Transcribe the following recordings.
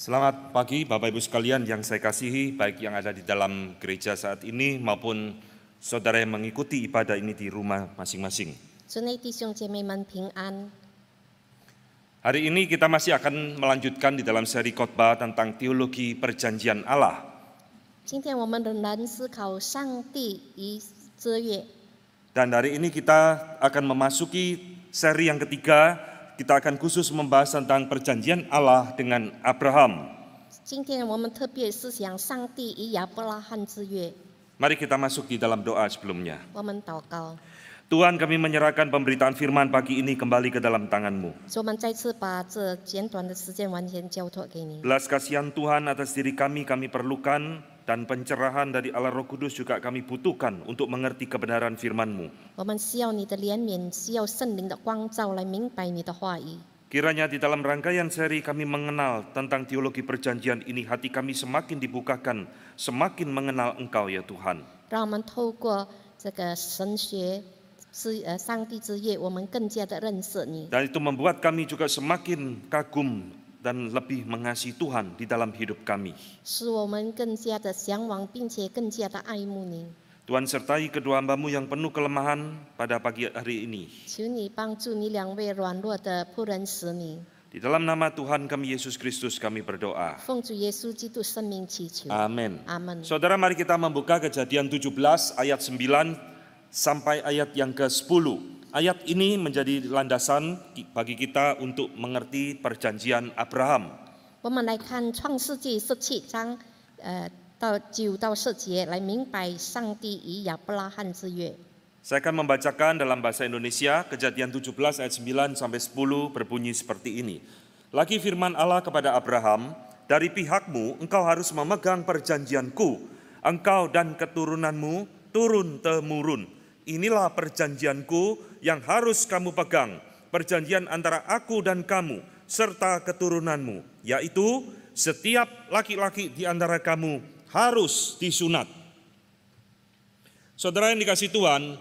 Selamat pagi Bapak Ibu sekalian yang saya kasihi, baik yang ada di dalam gereja saat ini maupun saudara yang mengikuti ibadah ini di rumah masing-masing. 主内弟兄姐妹们平安。 Hari ini kita masih akan melanjutkan di dalam seri khotbah tentang teologi perjanjian Allah. 今天我们仍然思考上帝与之约。 Dan hari ini kita akan memasuki seri yang ketiga. Kita akan khusus membahas tentang perjanjian Allah dengan Abraham. 今天我们特别思想上帝与亚伯拉罕之约。 Mari kita masuk di dalam doa sebelumnya. 我们祷告， Tuhan, kami menyerahkan pemberitaan firman pagi ini kembali ke dalam tangan-Mu. 所以我们再次把这简短的时间完全交托给你。 Belas kasihan Tuhan atas diri kami perlukan, dan pencerahan dari Allah Roh Kudus juga kami butuhkan untuk mengerti kebenaran firman-Mu. 我们需要你的怜悯，需要圣灵的光照来明白你的话语。 Kiranya di dalam rangkaian seri kami mengenal tentang teologi perjanjian ini, hati kami semakin dibukakan, semakin mengenal Engkau ya Tuhan. 让我们透过这个神学上帝之约，我们更加的认识你。 Dan itu membuat kami juga semakin kagum dan lebih mengasihi Tuhan di dalam hidup kami. 使我们更加的向往，并且更加的爱慕你。 Tuhan sertai kedua hamba-Mu yang penuh kelemahan pada pagi hari ini. 求你帮助你两位软弱的仆人使你。 Di dalam nama Tuhan kami Yesus Kristus kami berdoa. 奉主耶稣基督生命祈求。 Amin. 阿门。 Saudara, mari kita membuka Kejadian 17 ayat 9 sampai ayat yang ke-10. Ayat ini menjadi landasan bagi kita untuk mengerti perjanjian Abraham. 我们来看创世纪17章，到9到10节，来明白上帝与亚伯拉罕之约。 Saya akan membacakan dalam bahasa Indonesia. Kejadian 17 ayat 9 sampai 10 berbunyi seperti ini. Lagi firman Allah kepada Abraham, dari pihakmu engkau harus memegang perjanjianku, engkau dan keturunanmu turun-temurun. Inilah perjanjianku yang harus kamu pegang, perjanjian antara aku dan kamu serta keturunanmu, yaitu setiap laki-laki di antara kamu harus disunat. Saudara yang dikasihi Tuhan,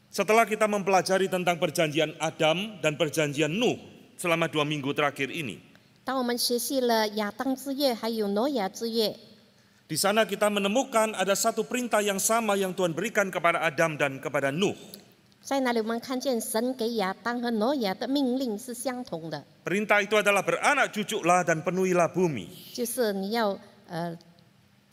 setelah kita mempelajari tentang perjanjian Adam dan perjanjian Nuh selama 2 minggu terakhir ini, 当我们学习了亚当之约还有挪亚之约， di sana kita menemukan ada satu perintah yang sama yang Tuhan berikan kepada Adam dan kepada Nuh. 在那里我们看见神给亚当和挪亚的命令是相同的， Perintah itu adalah beranak cuculah dan penuhilah bumi. 就是你要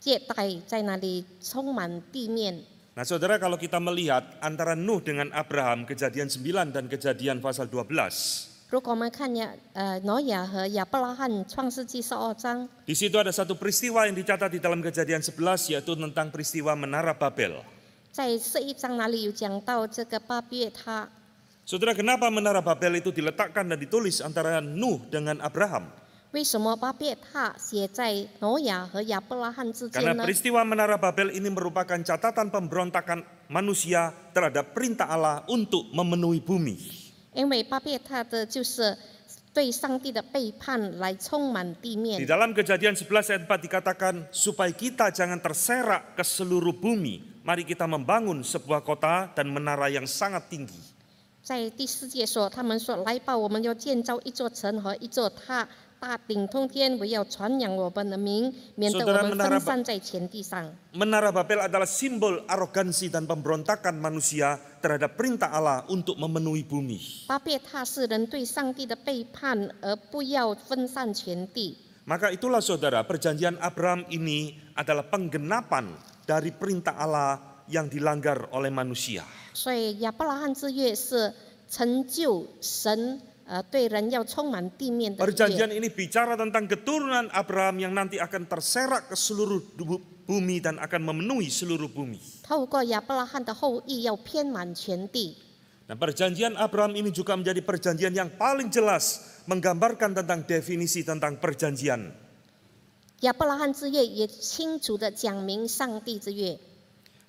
接待在那里充满地面。 Nah saudara, kalau kita melihat antara Nuh dengan Abraham, Kejadian 9 dan Kejadian pasal 12, 如果我们看挪亚和亚伯拉罕创世纪12章， di situ ada satu peristiwa yang dicatat di dalam Kejadian 11, yaitu tentang peristiwa Menara Babel. 在11章那里有讲到这个巴别塔。 Saudara, kenapa Menara Babel itu diletakkan dan ditulis antara Nuh dengan Abraham? 为什么巴别塔写在挪亚和亚伯拉罕之 Karena 间呢？ peristiwa Menara Babel ini merupakan catatan pemberontakan manusia terhadap perintah Allah untuk memenuhi bumi. 因为巴别塔的就是对上帝的背叛，来充满地 Di 面。 dalam Kejadian 11 ayat 4 dikatakan, supaya kita jangan terserak ke seluruh bumi, mari kita membangun sebuah kota dan menara yang sangat tinggi. 在第4节说，他们说：“来吧，我们要建造一座城和一座塔，大顶通天，我要传扬我们的名，免得我们分散在全地上。” Menara Babel adalah simbol arogansi dan pemberontakan manusia terhadap perintah Allah untuk memenuhi bumi. 巴别塔是人对上帝的背叛，而不要分散全地。 Maka itulah saudara, perjanjian Abraham ini adalah penggenapan dari perintah Allah yang dilanggar oleh manusia. 所以亚伯拉罕之约是成就神对人要充满地面的约。 Perjanjian ini bicara tentang keturunan Abraham yang nanti akan terserak ke seluruh bumi dan akan memenuhi seluruh bumi. 透过亚伯拉罕的后裔要遍满全地。 Nah, perjanjian Abraham ini juga menjadi perjanjian yang paling jelas menggambarkan tentang definisi tentang perjanjian. 亚伯拉罕之约也清楚地讲明上帝之约。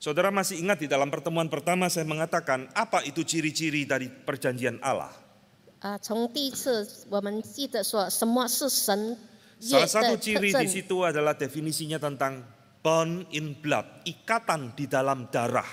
Saudara masih ingat di dalam pertemuan pertama saya mengatakan apa itu ciri-ciri dari perjanjian Allah? 从第一次我们记得说什么是神约 Salah satu 的特 ciri di 征， situ adalah definisinya tentang bond in blood, ikatan di dalam darah.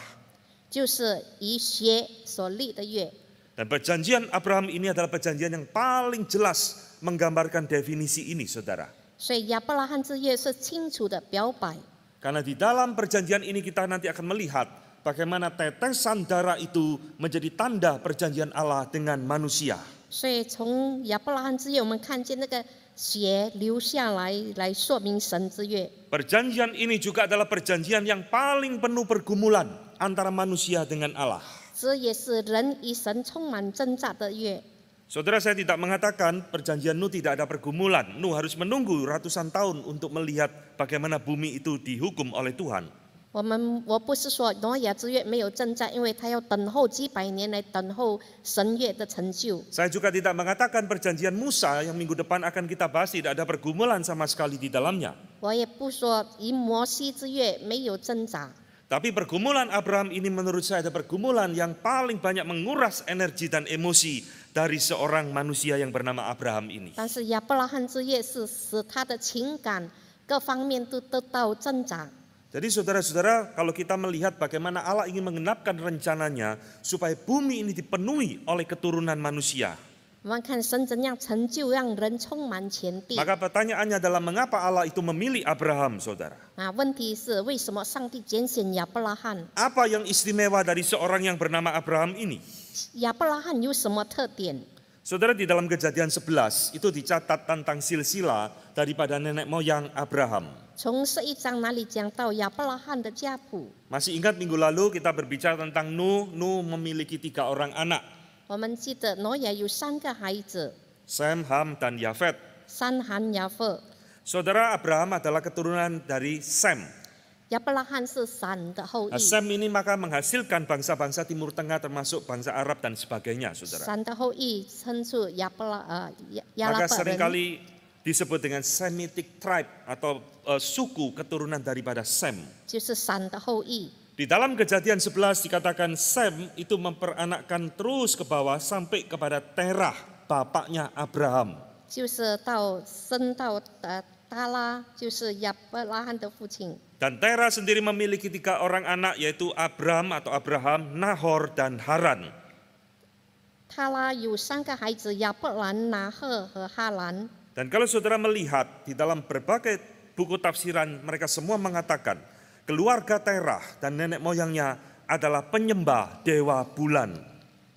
就是以血所立的约。 Dan perjanjian Abraham ini adalah perjanjian yang paling jelas menggambarkan definisi ini, saudara. 所以亚伯拉罕之约是清楚的表白。 Karena di dalam perjanjian ini kita nanti akan melihat bagaimana tetesan darah itu menjadi tanda perjanjian Allah dengan manusia. 所以从亚伯拉罕之约，我们看见那个血流下来，来说明神之约。 Perjanjian ini juga adalah perjanjian yang paling penuh pergumulan antara manusia dengan Allah. 这也是人与神充满挣扎的约。 Saudara, saya tidak mengatakan perjanjian Nuh tidak ada pergumulan. Nuh harus menunggu ratusan tahun untuk melihat bagaimana bumi itu dihukum oleh Tuhan. 我不是说挪亚之约没有挣扎，因为他要等候几百年来等候神约的成就。 Saya juga tidak mengatakan perjanjian Musa yang minggu depan akan kita bahas tidak ada pergumulan sama sekali di dalamnya. 我也不说以摩西之约没有挣扎。 Tapi pergumulan Abraham ini menurut saya ada pergumulan yang paling banyak menguras energi dan emosi dari seorang manusia yang bernama Abraham ini. 但是亚伯拉罕之约是使他的情感各方面都得到挣扎。 Jadi saudara-saudara, kalau kita melihat bagaimana Allah ingin mengenapkan rencananya supaya bumi ini dipenuhi oleh keturunan manusia. 我们看神怎样成就，让人充满全地。 Maka pertanyaannya adalah mengapa Allah itu memilih Abraham, saudara? 问题是为什么上帝拣选亚伯拉罕？ Apa yang istimewa dari seorang yang bernama Abraham ini? 亚伯拉罕有什么特点？ Saudara, di dalam Kejadian 11 itu dicatat tentang silsilah daripada nenek moyang Abraham. 从11章那里讲到亚伯拉罕的家谱。 Masih ingat minggu lalu kita berbicara tentang Nuh memiliki 3 orang anak. 我们记得挪亚有3个孩子， Sem, Ham, dan Yafet. 三含雅弗。 Saudara, Abraham adalah keturunan dari Sem. 亚伯拉罕是闪的后裔， Sem ini maka menghasilkan bangsa-bangsa Timur Tengah termasuk bangsa Arab dan sebagainya, saudara. 闪的后裔称作亚拉 Maka 伯人， seringkali disebut dengan Semitic tribe atau suku keturunan daripada Sem. 就是闪的后裔。 Di dalam Kejadian 11 dikatakan Sem itu memperanakkan terus ke bawah sampai kepada Terah, bapaknya Abraham. 就是生到达拉，就是亚伯拉罕的父亲。 Dan Terah sendiri memiliki 3 orang anak yaitu Abraham, Nahor, dan Haran. 塔拉有3个孩子，亚伯兰、拿赫和哈兰。 Dan kalau saudara melihat di dalam berbagai buku tafsiran mereka semua mengatakan keluarga Terah dan nenek moyangnya adalah penyembah dewa bulan.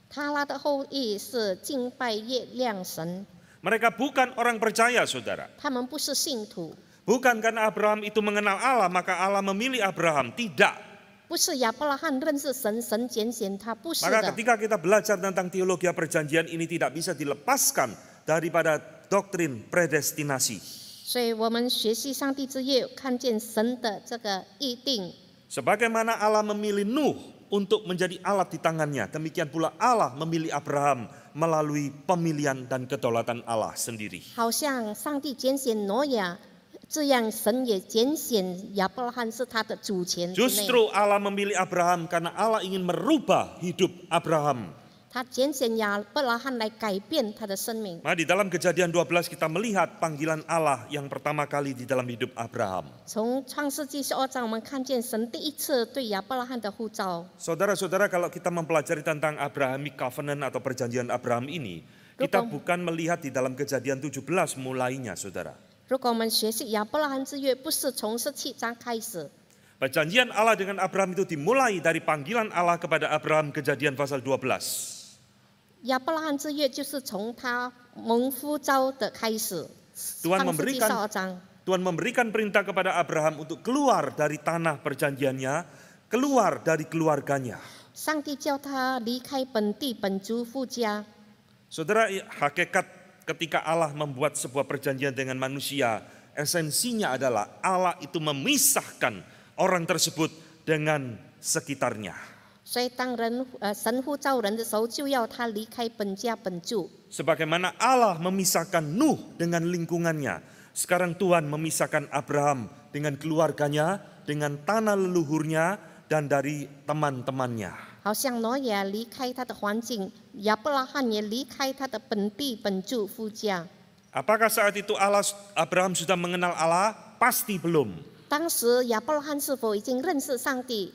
塔拉的后裔是敬拜月亮神， Mereka bukan orang percaya, saudara. 他们不是信徒， Bukan karena Abraham itu mengenal Allah maka Allah memilih Abraham. Tidak. 不是亚伯拉罕认识神，神拣选他，不是 Maka 的。 ketika kita belajar tentang teologi perjanjian ini tidak bisa dilepaskan daripada doktrin predestinasi. 所以我们学习上帝之夜，看见神的这个预定。 Sebagaimana Allah memilih Nuh untuk menjadi alat di tangannya, demikian pula Allah memilih Abraham melalui pemilihan dan kedaulatan Allah sendiri. 好像上帝拣选挪亚，这样神也拣选亚伯拉罕是他的主权之内。 Justru Allah memilih Abraham karena Allah ingin merubah hidup Abraham. 他拣选亚伯拉罕来改变他的生命。 Nah, di dalam Kejadian 12 kita melihat panggilan Allah yang pertama kali di dalam hidup Abraham. 从创世纪12章，我们看见神第一次对亚伯拉罕的呼召。 Saudara-saudara, kalau kita mempelajari tentang Abrahamic Covenant atau perjanjian Abraham ini, kita bukan melihat di dalam Kejadian 17 mulainya, saudara. 如果我们学习亚伯拉罕之约，不是从17章开始， Perjanjian Allah dengan Abraham itu dimulai dari panggilan Allah kepada Abraham, Kejadian pasal 12. 亚伯拉罕之约就是从他蒙呼召的开始。 Tuhan 创世纪12章， Tuhan memberikan perintah kepada Abraham untuk keluar dari tanah perjanjiannya, keluar dari keluarganya. 上帝叫他离开本地本族父家。 Saudara, hakikat ketika Allah membuat sebuah perjanjian dengan manusia, esensinya adalah Allah itu memisahkan orang tersebut dengan sekitarnya. 所以当神呼召人的时候，就要他离开本家本族。 Sebagaimana Allah memisahkan Nuh dengan lingkungannya, sekarang Tuhan memisahkan Abraham dengan keluarganya, dengan tanah leluhurnya, dan dari teman-temannya. 好像挪亚离开他的环境，亚伯拉罕也离开他的本地本族夫家。 Apakah saat itu Abraham sudah mengenal Allah? Pasti belum. 当时亚伯拉罕是否已经认识上帝？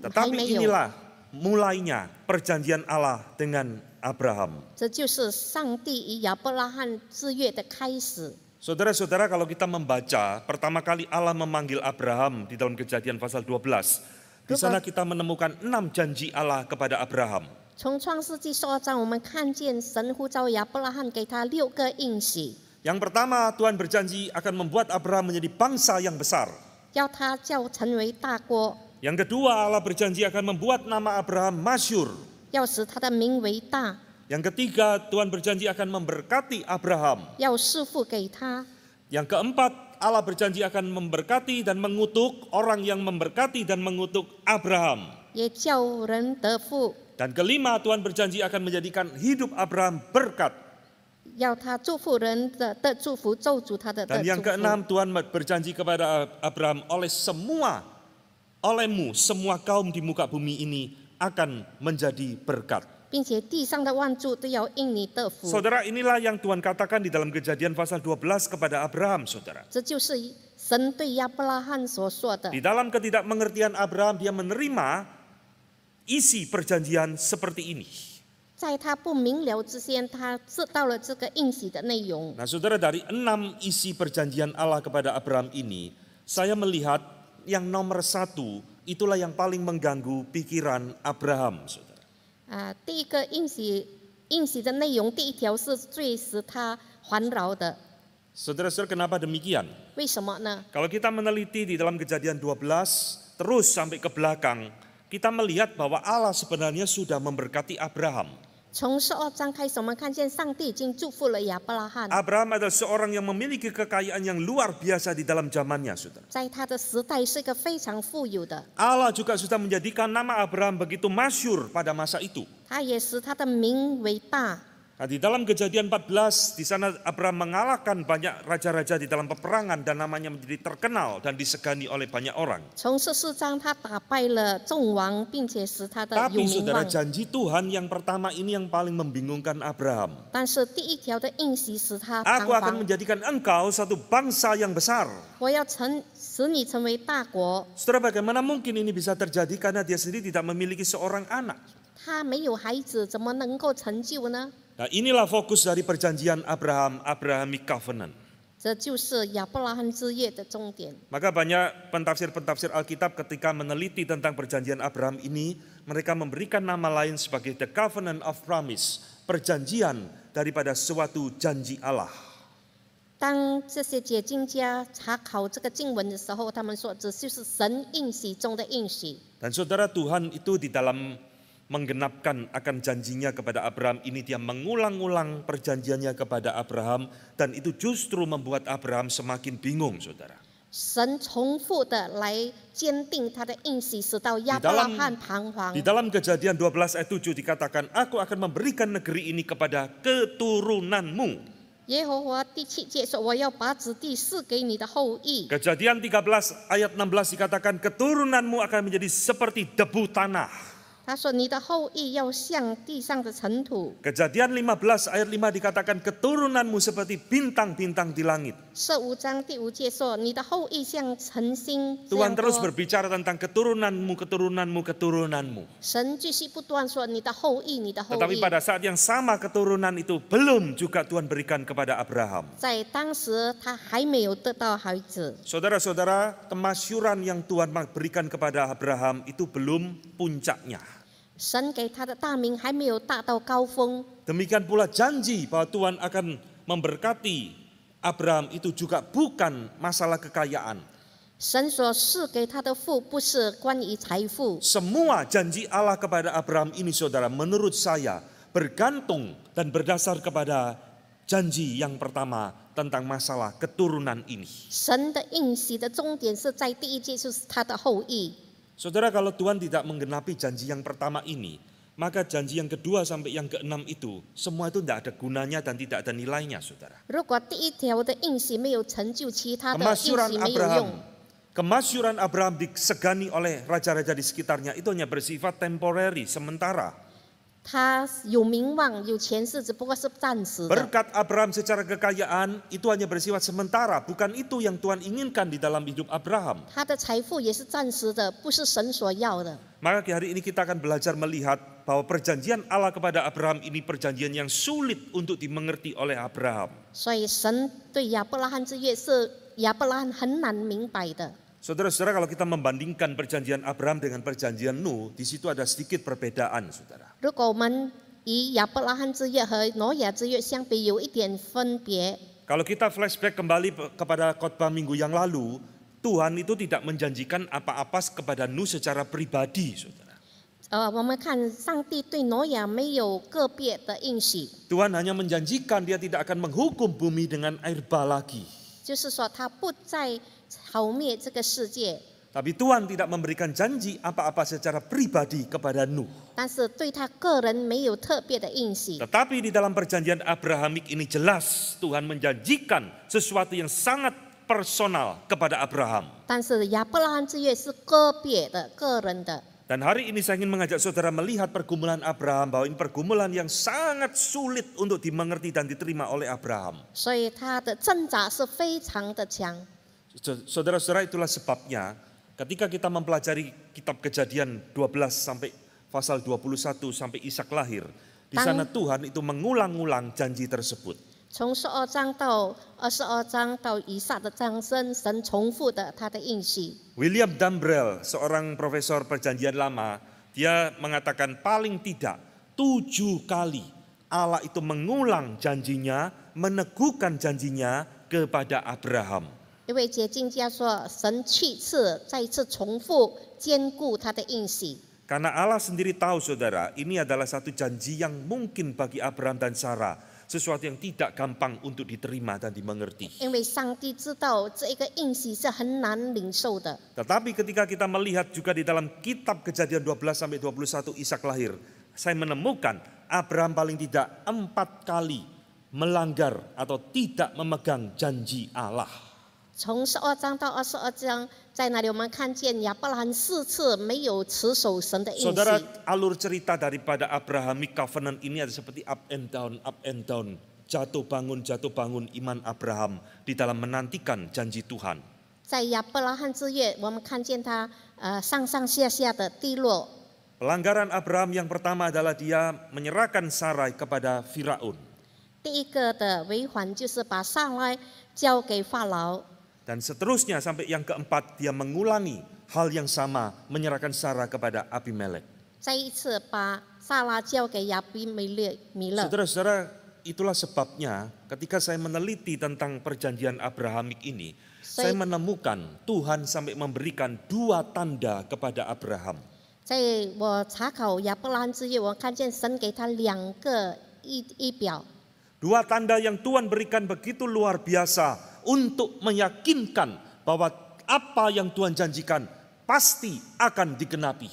还 Tetapi 没有。 inilah mulainya perjanjian Allah dengan Abraham. 这就是上帝与亚伯拉罕之约的开始。Saudara-saudara, kalau kita membaca, pertama kali Allah memanggil Abraham di dalam Kejadian pasal 12. Di sana kita menemukan 6 janji Allah kepada Abraham. 从创世纪12章，我们看见神呼召亚伯拉罕，给他6个应许， Yang pertama, Tuhan berjanji akan membuat Abraham menjadi bangsa yang besar. 要他叫成为大国， Yang kedua, Allah berjanji akan membuat nama Abraham masyhur. 要使他的名为大， Yang ketiga, Tuhan berjanji akan memberkati Abraham. 要赐福给他。 Yang keempat, Allah berjanji akan memberkati dan mengutuk orang yang memberkati dan mengutuk Abraham. 也叫人得福， Dan kelima, Tuhan berjanji akan menjadikan hidup Abraham berkat. 要他祝福人的祝福，咒诅他的 Dan yang 祝福。 keenam, Tuhan berjanji kepada Abraham, olehmu semua kaum di muka bumi ini akan menjadi berkat. 并且地上的万族都要因你得福。 Saudara, inilah yang Tuhan katakan di dalam Kejadian pasal 12 kepada Abraham, saudara. 这就是神对亚伯拉罕所说的 Di。dalam ketidakmengertian Abraham, dia menerima isi perjanjian seperti ini. 在他不明了之前，他知道了这个应许的内容。 Nah, saudara, dari 6 isi perjanjian Allah kepada Abraham ini, saya melihat yang nomor 1, itulah yang paling mengganggu pikiran Abraham, saudara. 第一个应许的内容，第一条是最使他环绕的。 Saudara-saudara, kenapa demikian? 为什么呢？ Kalau kita meneliti di dalam Kejadian 12, terus sampai ke belakang, kita melihat bahwa Allah sebenarnya sudah memberkati Abraham. 从12章开始，我们看见上帝已经祝福了亚伯拉罕。 Abraham adalah seorang yang memiliki kekayaan yang luar biasa di dalam zamannya, saudara. 在他的时代是个非常富有的， Allah juga sudah menjadikan nama Abraham begitu masyhur pada masa itu. 他也使他的名为大。 Nah, di dalam Kejadian 14, di sana Abraham mengalahkan banyak raja-raja di dalam peperangan dan namanya menjadi terkenal dan disegani oleh banyak orang. 从14章，他打败了众王，并且使他的有 Tapi 名 saudara, 望。 janji Tuhan yang pertama ini yang paling membingungkan Abraham. 但是第一条的应许使他彷 Aku akan 徨。 menjadikan engkau satu bangsa yang besar. 我要使你成为大国。 Saudara, bagaimana mungkin ini bisa terjadi karena dia sendiri tidak memiliki seorang anak? 他没有孩子，怎么能够成就呢？ Nah, inilah fokus dari perjanjian Abraham, Abrahamic Covenant. 这就是亚伯拉罕之约的终点。 Maka banyak pentafsir-pentafsir Alkitab ketika meneliti tentang perjanjian Abraham ini, mereka memberikan nama lain sebagai The Covenant of Promise, perjanjian daripada suatu janji Allah. 当这些解经家查考这个经文的时候，他们说这就是神应许中的应许。 Dan saudara, Tuhan itu di dalam menggenapkan akan janjinya kepada Abraham ini, dia mengulang-ulang perjanjiannya kepada Abraham, dan itu justru membuat Abraham semakin bingung, saudara. 神重复的来坚定他的应许，使到亚伯拉罕彷徨 Di。dalam Kejadian 12 ayat 7 dikatakan, aku akan memberikan negeri ini kepada keturunanmu. 耶和华第7节说：“我要把子弟赐给你的后裔。” Kejadian 13 ayat 16 dikatakan, keturunanmu akan menjadi seperti debu tanah. 他说：“你的后裔要像地上的尘土。” Kejadian 15 ayat 5 dikatakan, keturunanmu seperti bintang-bintang di langit. 15章第5节说：“你的后裔像晨星这 Tuhan 样 terus 多。” berbicara tentang keturunanmu, keturunanmu, keturunanmu. 神继续不断说：“你的后裔，你的后 Tetapi 裔。” pada saat yang sama keturunan itu belum juga Tuhan berikan kepada Abraham. 在当时他还没有得到孩子。 Saudara-saudara, kemasyuran yang Tuhan berikan kepada Abraham itu belum puncaknya. 神给他的大名还没有达到高峰。 Demikian pula janji bahwa Tuhan akan memberkati Abraham itu juga bukan masalah kekayaan. 神所赐给他的福不是关于财富， Semua janji Allah kepada Abraham ini, saudara, menurut saya bergantung dan berdasar kepada janji yang pertama tentang masalah keturunan ini. 神的应许的终点是在第一节，就是他的后裔。 Saudara, kalau Tuhan tidak menggenapi janji yang pertama ini, maka janji yang kedua sampai yang keenam itu, semua itu tidak ada gunanya dan tidak ada nilainya, saudara. 如果第一条的应许没有成就，其他的应许没有用。 Kemasyuran Abraham disegani oleh raja-raja di sekitarnya itu hanya bersifat temporary, sementara. 他有名望、有权势，只不过是暂时的。 Berkat Abraham secara kekayaan itu hanya bersifat sementara, bukan itu yang Tuhan inginkan di dalam hidup Abraham. 他的财富也是暂时的，不是神所要的。 Maka hari ini kita akan belajar melihat bahwa perjanjian Allah kepada Abraham ini perjanjian yang sulit untuk dimengerti oleh Abraham. 所以神对亚伯拉罕之约是亚伯拉罕很难明白的。 Saudara-saudara, kalau kita membandingkan perjanjian Abraham dengan perjanjian Nuh, di situ ada sedikit perbedaan, saudara. 如果我们以亚伯拉罕之约和挪亚之约相比，有一点分别。 Kalau kita flashback kembali kepada khotbah minggu yang lalu, Tuhan itu tidak menjanjikan apa-apa kepada Nuh secara pribadi, saudara. 我们看上帝对挪亚没有个别的应许， Tuhan hanya menjanjikan dia tidak akan menghukum bumi dengan air bah lagi. 就是说他不再消灭这个世界， Tapi Tuhan tidak memberikan janji apa-apa secara pribadi kepada Nuh. 但是对他个人没有特别的应许。 Tetapi di dalam perjanjian Abrahamik ini jelas Tuhan menjanjikan sesuatu yang sangat personal kepada Abraham. 但是亚伯拉罕之约是个别的、个人的。 Dan hari ini saya ingin mengajak saudara melihat pergumulan Abraham, bahwa ini pergumulan yang sangat sulit untuk dimengerti dan diterima oleh Abraham. 所以他的挣扎是非常的强。 Saudara-saudara, itulah sebabnya ketika kita mempelajari kitab Kejadian 12 sampai pasal 21 sampai Ishak lahir, di sana Tuhan itu mengulang-ulang janji tersebut. 从12章到22章到以撒的降生，神重复的他的应许。 William Dambrell, seorang profesor perjanjian lama, dia mengatakan paling tidak 7 kali Allah itu mengulang janjinya, meneguhkan janjinya kepada Abraham. 一位解经家说，神7次再一次重复坚固他的应许。 Karena Allah sendiri tahu, saudara, ini adalah satu janji yang mungkin bagi Abraham dan Sarah, sesuatu yang tidak gampang untuk diterima dan dimengerti. 因为上帝知道这一个应许是很难领受的。 Tetapi ketika kita melihat juga di dalam kitab Kejadian 12 sampai 21 Ishak lahir, saya menemukan Abraham paling tidak 4 kali melanggar atau tidak memegang janji Allah. 从12章到22章，在那里我们看见亚伯拉罕4次没有持守神的应 Saudara, 许。 alur cerita daripada Abrahamic Covenant ini ada seperti up and down, jatuh bangun iman Abraham di dalam menantikan janji Tuhan. 在亚伯拉罕之约，我们看见他上上下下的低落。 Pelanggaran Abraham yang pertama adalah dia menyerahkan Sarai kepada Firaun. 第一个的违反就是把撒拉交给法老。 Dan seterusnya sampai yang keempat dia mengulangi hal yang sama, menyerahkan Sarah kepada Abimelek. 再一次把撒拉交给亚比米勒。 Saudara-saudara, itulah sebabnya ketika saya meneliti tentang perjanjian Abrahamik ini, saya menemukan Tuhan sampai memberikan 2 tanda kepada Abraham. 在我查考亚伯拉罕之约，我看见神给他2个仪表。 2 tanda yang Tuhan berikan begitu luar biasa untuk meyakinkan bahwa apa yang Tuhan janjikan pasti akan digenapi.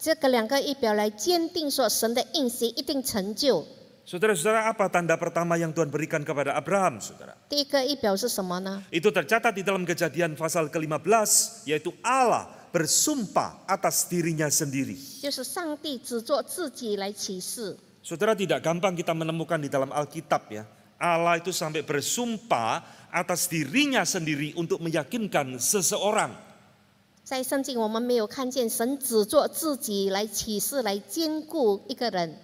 这个2个仪表来坚定说神的应许一定成就。 Saudara-saudara, apa tanda pertama yang Tuhan berikan kepada Abraham, saudara? 第一个仪表是什么呢？ Itu tercatat di dalam Kejadian pasal ke-15, yaitu Allah bersumpah atas dirinya sendiri. 就是上帝只做自己来启示。 Saudara, tidak gampang kita menemukan di dalam Alkitab ya. Allah itu sampai bersumpah atas dirinya sendiri untuk meyakinkan seseorang. 在圣经我们没有看见神只做自己来启示来兼顾一个人，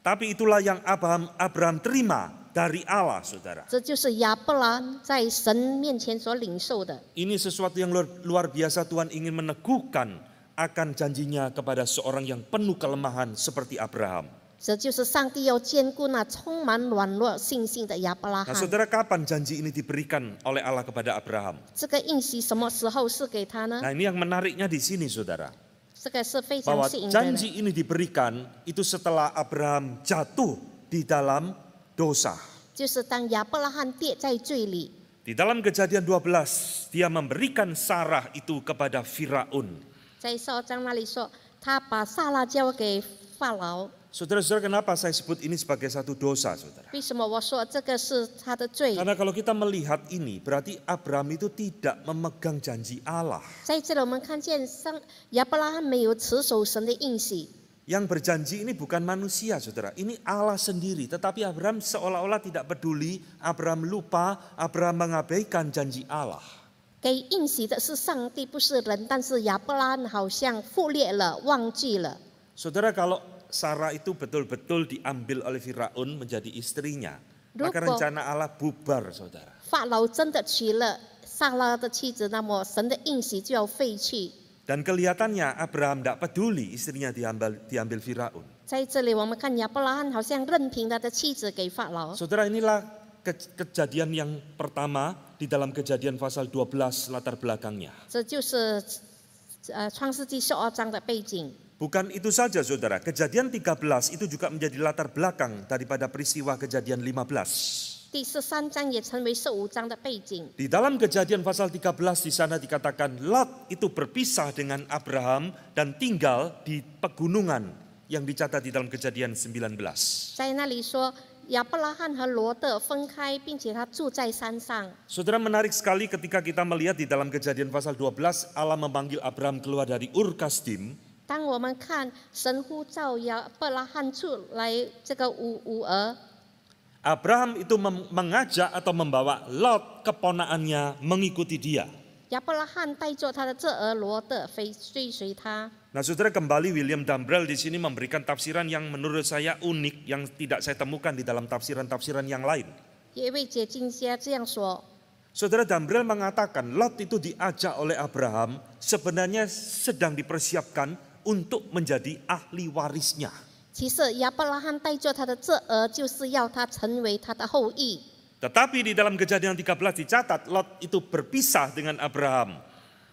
Tapi itulah yang Abraham terima dari Allah, saudara. 这就是亚伯拉罕在神面前所领受的。 Ini sesuatu yang luar biasa. Tuhan ingin meneguhkan akan janjinya kepada seorang yang penuh kelemahan seperti Abraham. 这就是上帝要兼顾那充满软弱信心的亚伯拉 Nah, 罕。 saudara, kapan janji ini diberikan oleh Allah kepada Abraham? 这个应许什么时候是给他呢？ Nah, ini yang menariknya di sini, saudara. 这个是非常 Bahwa 吸引人的。 janji ini diberikan itu setelah Abraham jatuh di dalam dosa. 就是当亚伯拉罕跌在罪里， Di dalam Kejadian 12, dia memberikan Sarah itu kepada Firaun. 在12章那里说，他把撒拉交给法老。 Saudara-saudara, kenapa saya sebut ini sebagai satu dosa, saudara? 为什么我说这个是他的罪？ Karena kalau kita melihat ini, berarti Abraham itu tidak memegang janji Allah. 在这里我们看见亚伯拉罕没有持守神的应许。Yang berjanji ini bukan manusia, saudara. Ini Allah sendiri. Tetapi Abraham seolah-olah tidak peduli. Abraham lupa, Abraham mengabaikan janji Allah. 给应许的是上帝，不是人，但是亚伯拉罕好像忽略了、忘记了。 Saudara, kalau Sarah itu betul-betul diambil oleh Firaun menjadi istrinya, maka rencana Allah bubar, saudara. 法老真的娶了撒拉的妻子，那么神的应许就要废去。 Dan kelihatannya Abraham tidak peduli istrinya diambil Firaun. 在这里，我们看亚伯拉罕好像任凭他的妻子给法老。 Saudara, inilah kejadian yang pertama di dalam Kejadian pasal 12 latar belakangnya. 这就是创世纪12章的背景。 Bukan itu saja, saudara. Kejadian 13 itu juga menjadi latar belakang daripada peristiwa Kejadian 15. 第13章也成为15章的背景。 Di dalam Kejadian pasal 13 di sana dikatakan Lot itu berpisah dengan Abraham dan tinggal di pegunungan yang dicatat di dalam Kejadian 19. 在那里说，亚伯拉罕和罗德分开，并且他住在山上。 Saudara, menarik sekali ketika kita melihat di dalam Kejadian pasal 12 Allah memanggil Abraham keluar dari Ur Kasdim. 当我们看神呼召亚伯拉罕出来这个乌俄， Abraham itu mengajak atau membawa Lot keponakannya mengikuti dia. 亚伯拉罕带着他的这儿罗德追随他。 Nah, saudara, kembali William Dambrell di sini memberikan tafsiran yang menurut saya unik yang tidak saya temukan di dalam tafsiran-tafsiran yang lain. 有一位解经家这样说， Saudara, Dambrell mengatakan Lot itu diajak oleh Abraham sebenarnya sedang dipersiapkan untuk menjadi ahli warisnya. 其实亚伯拉罕带着他的这儿，就是要他成为他的后裔。 Tetapi di dalam Kejadian 13 dicatat Lot itu berpisah dengan Abraham.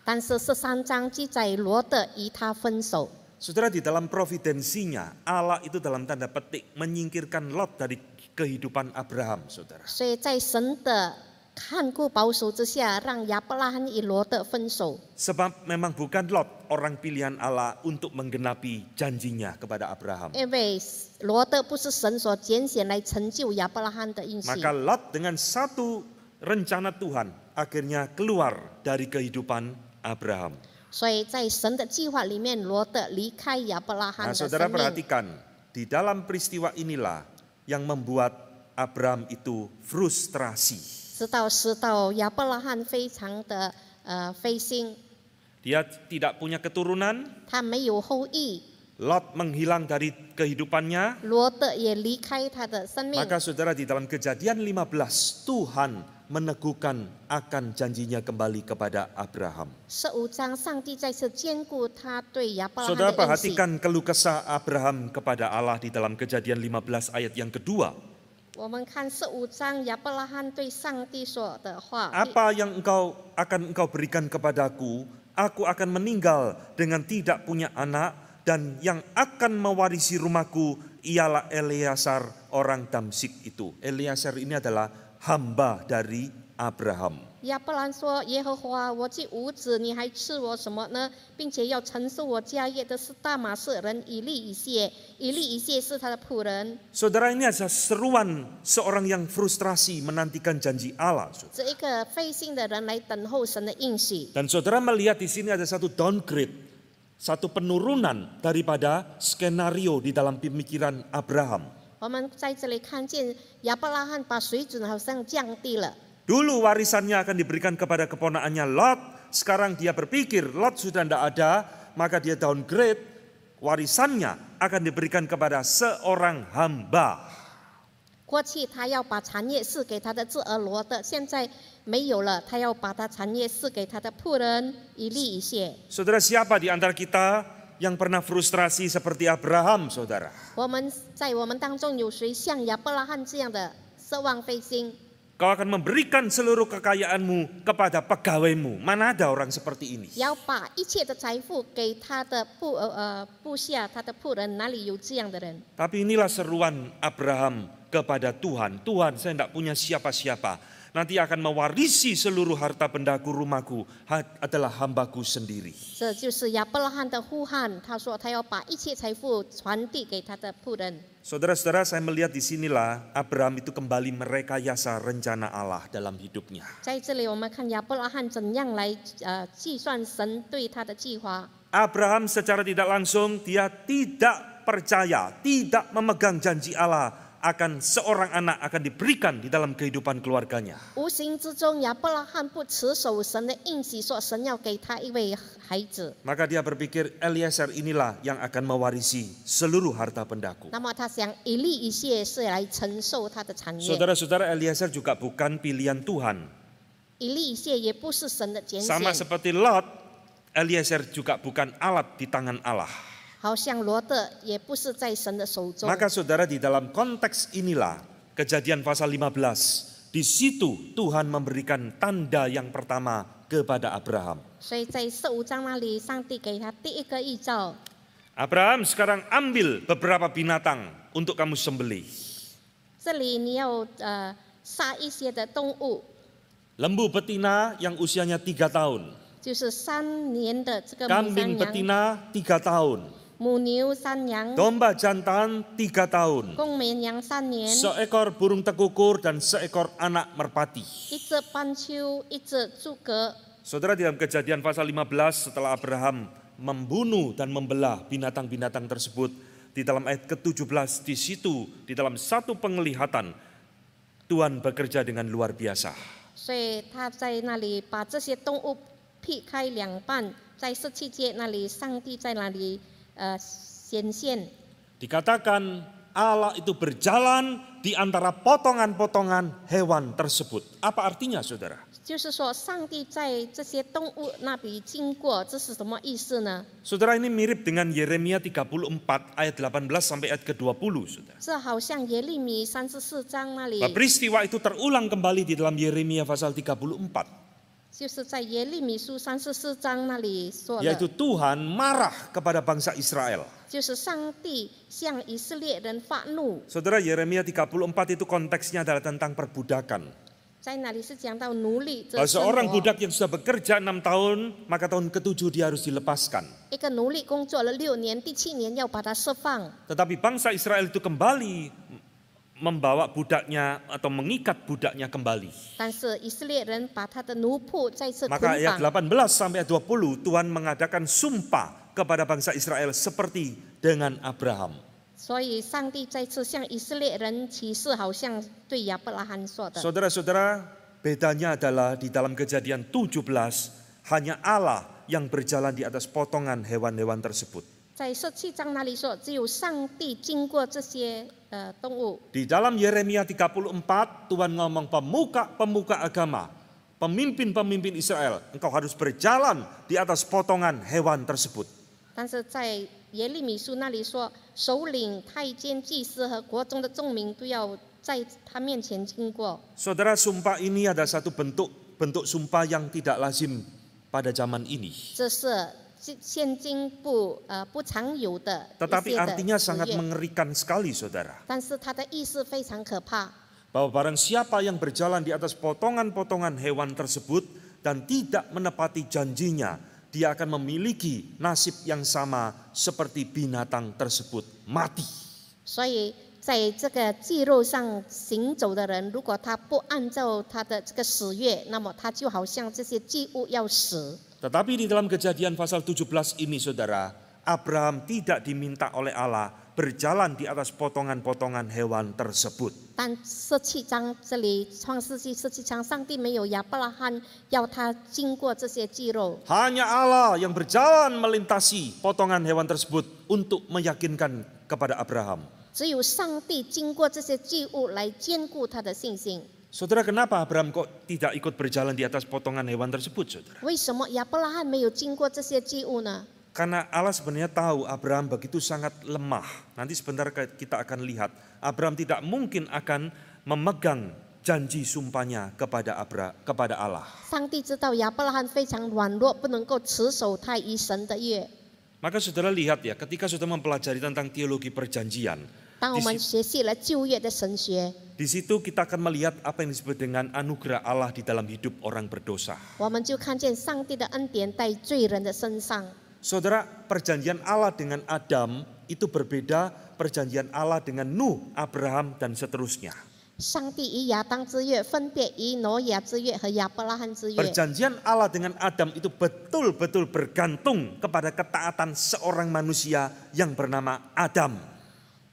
但是13章记载罗德与他分手。 Saudara, di dalam providensinya Allah itu dalam tanda petik menyingkirkan Lot dari kehidupan Abraham, saudara. 所以在神的看顾保守之下，让亚伯拉罕与罗德分手。 Sebab memang bukan Lot orang pilihan Allah untuk menggenapi janjinya kepada Abraham. 因为罗德不是神所拣选来成就亚伯拉罕的应许。 Maka Lot dengan satu rencana Tuhan akhirnya keluar dari kehidupan Abraham. 所以在神的计划里面，罗德离开亚伯拉罕 Nah, 的 saudara 生命。 perhatikan, di dalam peristiwa inilah yang membuat Abraham itu frustrasi. 直到亚伯拉罕非常的灰心， Dia tidak punya keturunan, 他没有后裔， Lot menghilang dari kehidupannya. 罗德也离开他的生命。 Maka saudara, di dalam Kejadian 15 Tuhan meneguhkan akan janjinya kembali kepada Abraham. 15章，上帝再次兼顾他对亚伯拉罕 Saudara 的应许。 perhatikan keluh kesah Abraham kepada Allah di dalam Kejadian 15 ayat yang kedua. 我们看15章亚伯拉罕对上帝说的话。 Apa yang engkau berikan kepadaku? Aku akan meninggal dengan tidak punya anak, dan yang akan mewarisi rumahku ialah Eleazar orang Damsyik itu. Eleazar ini adalah hamba dari Abraham. 亚伯兰说：“耶和华，我既无子，你还赐我什么呢？并且要承受我家业的是大马色人以利以谢，以利以谢是他的仆人。” Saudara, ini adalah seruan seorang yang frustrasi menantikan janji Allah. 这一个费心的人来等候神的应许。 Dan saudara melihat di sini ada satu downgrade, satu penurunan daripada skenario di dalam pemikiran Abraham. 我们在这里看见亚伯拉罕把水准好像降低了。 Dulu warisannya akan diberikan kepada keponakannya Lot. Sekarang dia berpikir Lot sudah tidak ada, maka dia downgrade. Warisannya akan diberikan kepada seorang hamba. 过去他要把产业赐给他的侄儿罗德，现在没有了，他要把他产业赐给他的仆人以利以谢。 Saudara, siapa di antara kita yang pernah frustrasi seperti Abraham, saudara? 我们当中有谁像亚伯拉罕这样的奢望费心？ Kau akan memberikan seluruh kekayaanmu kepada pegawaimu. Mana ada orang seperti ini? 要把一切的财富给他的部下，他的仆人，哪里有这样的人？ Tapi inilah seruan Abraham kepada Tuhan. Tuhan, saya tidak punya siapa-siapa. Nanti akan mewarisi seluruh harta bendaku, rumahku adalah hambaku sendiri. 这就是亚伯拉罕的呼喊。他说他要把一切财富传递给他的仆人。 Saudara-saudara, saya melihat di sinilah Abraham itu kembali merekayasa rencana Allah dalam hidupnya. 在这里，我们看亚伯拉罕怎样来计算神对他的计划。 Abraham secara tidak langsung dia tidak percaya, tidak memegang janji Allah, akan seorang anak akan diberikan di dalam kehidupan keluarganya. 无形之中，亚伯拉罕不持守神的应许，说神要给他一位孩子。 Maka dia berpikir Eliezer inilah yang akan mewarisi seluruh harta pendaku. 那么他想，以利以谢是来承受他的产业。 Saudara-saudara, Eliezer juga bukan pilihan Tuhan. 以利以谢也不是神的拣选， Sama seperti Lot, Eliezer juga bukan alat di tangan Allah. 好像罗德也不是在神的手中。 Maka saudara, di dalam konteks inilah Kejadian pasal 15, di situ Tuhan memberikan tanda yang pertama kepada Abraham. 所以在15章那里，上帝给他第一个预兆。 Abraham, sekarang ambil beberapa binatang untuk kamu sembelih. 这里你要杀一些的动物， Lembu betina yang usianya 3 tahun. 就是3年的这个母 Kambing 山羊， betina 3 tahun. 母牛3羊， Domba jantan 3 tahun. 公绵羊3年， Seekor burung tekukur dan seekor anak merpati. 一只斑鸠，一只诸葛。 Saudara, dalam Kejadian pasal 15 setelah Abraham membunuh dan membelah binatang-binatang tersebut, di dalam ayat ke-17 di situ, di dalam satu penglihatan Tuhan bekerja dengan luar biasa. 所以他在那里把这些动物劈开2半，在17节那里，上帝在那里显现。 Dikatakan Allah itu berjalan di antara potongan-potongan hewan tersebut. Apa artinya, saudara? 就是说，上帝在这些动物那里经过，这是什么意思呢？ Saudara, ini mirip dengan Yeremia 34 ayat 18 sampai ayat ke-20, saudara. 这好像耶利米34章那里， Peristiwa itu terulang kembali di dalam Yeremia pasal 34. 就是在耶利米书34章那里说 Yaitu 的， Tuhan marah kepada bangsa Israel. 就是上帝向以色列人发怒。 Saudara, Yeremia 34 itu konteksnya adalah tentang perbudakan. 在那里是讲到奴隶这 Bahwa 生 seorang 活， budak yang sudah bekerja 6 tahun, maka tahun ke-7 dia harus dilepaskan. 一个奴隶工作了6年，第7年要把他释放。 Tetapi bangsa Israel itu kembali membawa budaknya atau mengikat budaknya kembali. 但是以色列人把他的奴仆再次捆 Maka ayat 绑， 18 sampai 20 Tuhan mengadakan sumpah kepada bangsa Israel seperti dengan Abraham. 所以上帝再次向以色列人起誓，好像对亚伯拉罕说的。 Saudara-saudara, bedanya adalah di dalam Kejadian 17 hanya Allah yang berjalan di atas potongan hewan-hewan tersebut. 在17章那里说，只有上帝经过这些动物。 Di dalam Yeremia 34 Tuhan ngomong pemuka-pemuka agama, pemimpin-pemimpin Israel, engkau harus berjalan di atas potongan hewan tersebut. 但是在耶利米书那里说，首领、太监、祭司和国中的众民都要在他面前经过。 Saudara, sumpah ini ada satu bentuk sumpah yang tidak lazim pada zaman ini. 这是现今不常有的一 Tetapi 些的 artinya 喜 sangat 悦， mengerikan sekali, saudara. 但是它的意思非常可怕。 Bahwa barang siapa yang berjalan di atas potongan-potongan hewan tersebut dan tidak menepati janjinya, dia akan memiliki nasib yang sama seperti binatang tersebut, mati. 所以在这个祭肉上行走的人，如果他不按照他的这个死约，那么他就好像这些祭物要死。 Tetapi di dalam Kejadian pasal 17 ini, saudara, Abraham tidak diminta oleh Allah berjalan di atas potongan-potongan hewan tersebut. 但17章这里，创世纪17章，上帝没有亚伯拉罕要他经过这些祭肉， Hanya Allah yang berjalan melintasi potongan hewan tersebut untuk meyakinkan kepada Abraham. 只有上帝经过这些祭物来兼顾他的信心。 Saudara, kenapa Abraham kok tidak ikut berjalan di atas potongan hewan tersebut, saudara? 为什么亚伯拉罕没有经过这些祭物呢？ Karena Allah sebenarnya tahu Abraham begitu sangat lemah. Nanti sebentar kita akan lihat. Abraham tidak mungkin akan memegang janji sumpahnya kepada Allah. 上帝知道亚伯拉罕非常软弱，不能够持守他与神的约。 Maka saudara lihat ya, ketika sudah mempelajari tentang teologi perjanjian, 当我们学习了旧约的神学， di situ kita akan melihat apa yang disebut dengan anugerah Allah di dalam hidup orang berdosa. 我们就看见上帝的恩典在罪人的身上。 Saudara, perjanjian Allah dengan Adam itu berbeda perjanjian Allah dengan Nuh, Abraham, dan seterusnya. 上帝以亚当之约分别以挪亚之约和亚伯拉罕之约。 Perjanjian Allah dengan Adam itu betul-betul bergantung kepada ketaatan seorang manusia yang bernama Adam.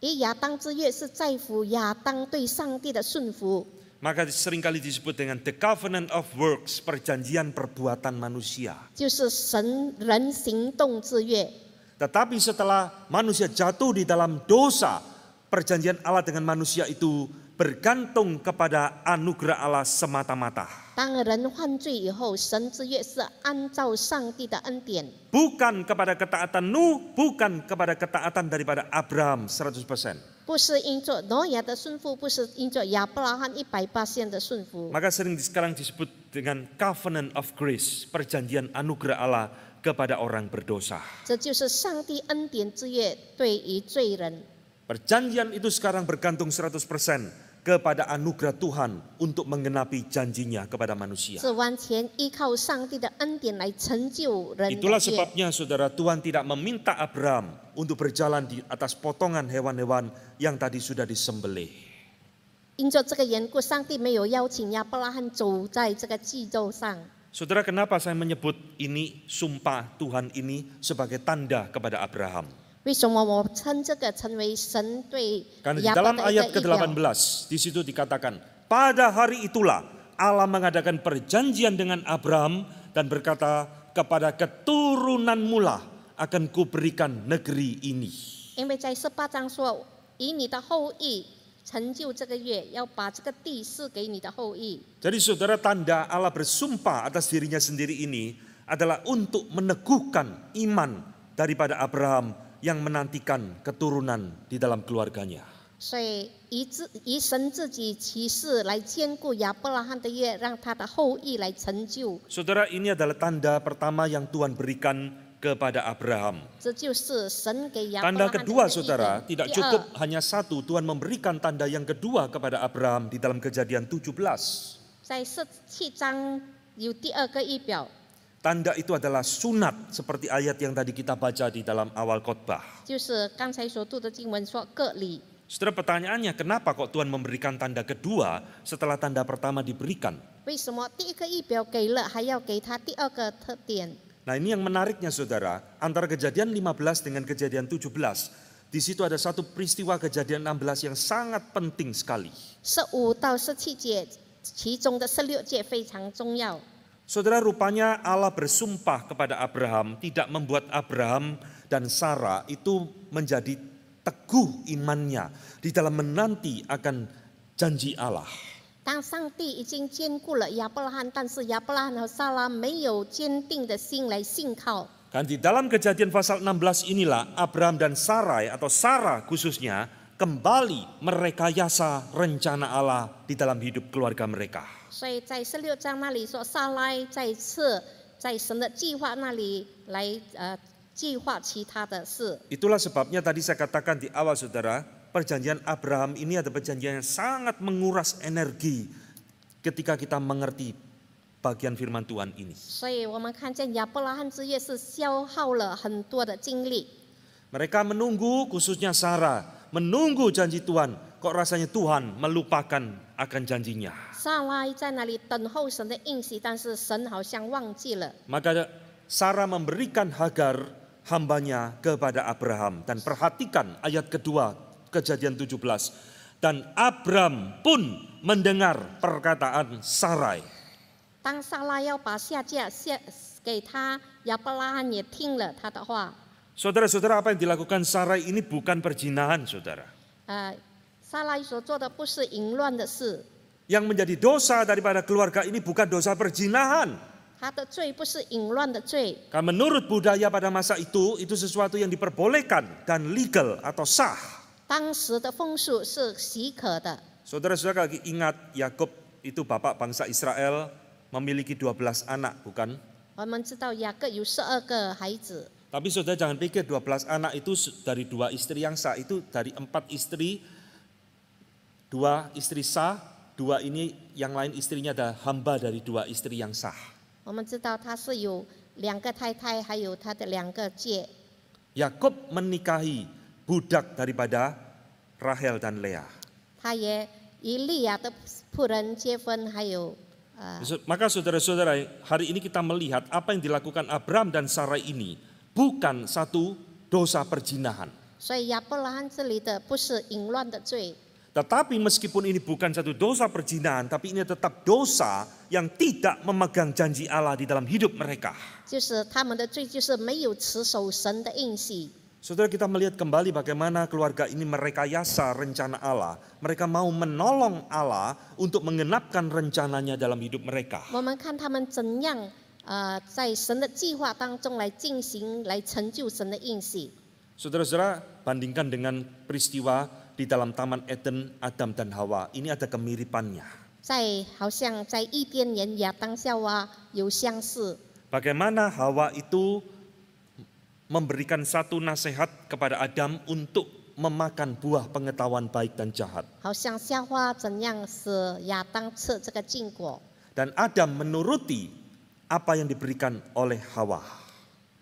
以亚当之约是在乎亚当对上帝的顺服， Maka seringkali disebut dengan the covenant of works, perjanjian perbuatan manusia. 就是神人行动之约。 Tetapi setelah manusia jatuh di dalam dosa, perjanjian Allah dengan manusia itu bergantung kepada anugerah Allah semata-mata. 当人犯罪以后，神之约是按照上帝的恩典， Bukan kepada ketaatan Nuh, bukan kepada ketaatan daripada Abraham 100%. 不是因着挪亚的顺服，不是因着亚伯拉罕100%的顺服。 Maka sekarang disebut dengan covenant of grace, perjanjian anugerah Allah kepada orang berdosa. 这就是上帝恩典之约对于罪人。 Perjanjian itu sekarang bergantung 100% kepada anugerah Tuhan untuk menggenapi janjinya kepada manusia. 是完全依靠上帝的恩典来成就人的 Itulah 约。 sebabnya saudara, Tuhan tidak meminta Abraham untuk berjalan di atas potongan hewan-hewan yang tadi sudah disembelih. 因着这个缘故，上帝没有邀请亚伯拉罕走在这个祭肉上。 Saudara, kenapa saya menyebut ini sumpah Tuhan ini sebagai tanda kepada Abraham? 为什么我称这个成为神对 Karena di 亚伯 dalam 的一 ayat 个预表？ ke-18 di situ dikatakan, pada hari itulah Allah mengadakan perjanjian dengan Abraham dan berkata, kepada keturunanmu lah akan kuberikan negeri ini. 因为在18章说，以你的后裔成就这个约，要把这个地赐给你的后裔。 Jadi saudara, tanda Allah bersumpah atas dirinya sendiri ini adalah untuk meneguhkan iman daripada Abraham yang menantikan keturunan di dalam keluarganya. 所以以神自己启示来坚固亚伯拉罕的约，让他的后裔来成就。 Saudara, ini adalah tanda pertama yang Tuhan berikan kepada Abraham. 这就是神给亚伯 Tanda 拉罕的 kedua 一个 saudara, 应 tidak 第 cukup 二， hanya satu, Tuhan memberikan tanda yang kedua kepada Abraham di dalam Kejadian 17. 在17章有第二个预表， Tanda itu adalah sunat seperti ayat yang tadi kita baca di dalam awal khotbah. 就是刚才所读的经文说割礼。 Saudara, pertanyaannya kenapa kok Tuhan memberikan tanda kedua setelah tanda pertama diberikan? 为什么第一个预表给了，还要给他第二个特点？ Nah, ini yang menariknya saudara, antara Kejadian 15 dengan Kejadian 17. Di situ ada satu peristiwa Kejadian 16 yang sangat penting sekali. 15到17节，其中的16节非常重要。 Saudara, rupanya Allah bersumpah kepada Abraham, tidak membuat Abraham dan Sarah itu menjadi teguh imannya di dalam menanti akan janji Allah. 当上帝已经坚固了亚伯拉罕，但是亚伯拉罕和撒拉没有坚定的心来信靠。 Dan di dalam Kejadian pasal 16 inilah Abraham dan Sarai atau Sarah khususnya kembali merekayasa rencana Allah di dalam hidup keluarga mereka. 所以在16章那里说，撒拉再次在神的计划那里来计划其他的事。 Itulah sebabnya tadi saya katakan di awal saudara, perjanjian Abraham ini ada perjanjian yang sangat menguras energi ketika kita mengerti bagian firman Tuhan ini. 所以我们看见亚伯拉罕之约是消耗了很多的精力。 Mereka menunggu, khususnya Sarah, menunggu janji Tuhan. Kok rasanya Tuhan melupakan akan janjinya. 撒拉在那里等候神的应许，但是神好像忘记了。 Maka Sarah memberikan Hagar hambanya kepada Abraham. Dan perhatikan ayat kedua Kejadian 17. Dan Abram pun mendengar perkataan Sarai. 当撒拉要把下嫁给他，亚伯拉罕也听了他的话。 Saudara-saudara, apa yang dilakukan Sarai ini bukan perzinahan, saudara. 撒拉所做的不是淫乱的事， Yang menjadi dosa daripada keluarga ini bukan dosa perzinahan. 他的罪不是淫乱的罪。 Karena menurut budaya pada masa itu sesuatu yang diperbolehkan dan legal atau sah. 当时的风俗是许可的。 Saudara-saudara lagi ingat Yakub itu bapak bangsa Israel memiliki 12 anak, bukan? 我们知道雅各有12个孩子， Tapi saudara jangan pikir 12 anak itu dari 2 istri yang sah, itu dari 4 istri, 2 istri sah, 2 ini yang lain istrinya ada hamba dari 2 istri yang sah. 我们知道他是有2个太太，还有他的2个妾。 Yakub menikahi budak daripada Rahel dan Leah. 他也以利亚的仆人结婚，还有 Maka saudara-saudara, hari ini kita melihat apa yang dilakukan Abraham dan Sarai ini bukan satu dosa perzinahan. 所以亚伯拉罕这里的不是淫乱的罪， Tetapi meskipun ini bukan satu dosa perzinahan, tapi ini tetap dosa yang tidak memegang janji Allah di dalam hidup mereka. 就是他们的罪就是没有持守神的应许。 Saudara, kita melihat kembali bagaimana keluarga ini merekayasa rencana Allah. Mereka mau menolong Allah untuk mengenapkan rencananya dalam hidup mereka. 我们看他们怎样在神的计划当中来进行，来成就神的应许。 Saudara-saudara, bandingkan dengan peristiwa di dalam Taman Eden, Adam dan Hawa. Ini ada kemiripannya. 好像在伊甸园亚当夏娃有相似。 Bagaimana Hawa itu memberikan satu nasihat kepada Adam untuk memakan buah pengetahuan baik dan jahat. 好像夏娃怎样使亚当吃这个禁果， Dan Adam menuruti apa yang diberikan oleh Hawa.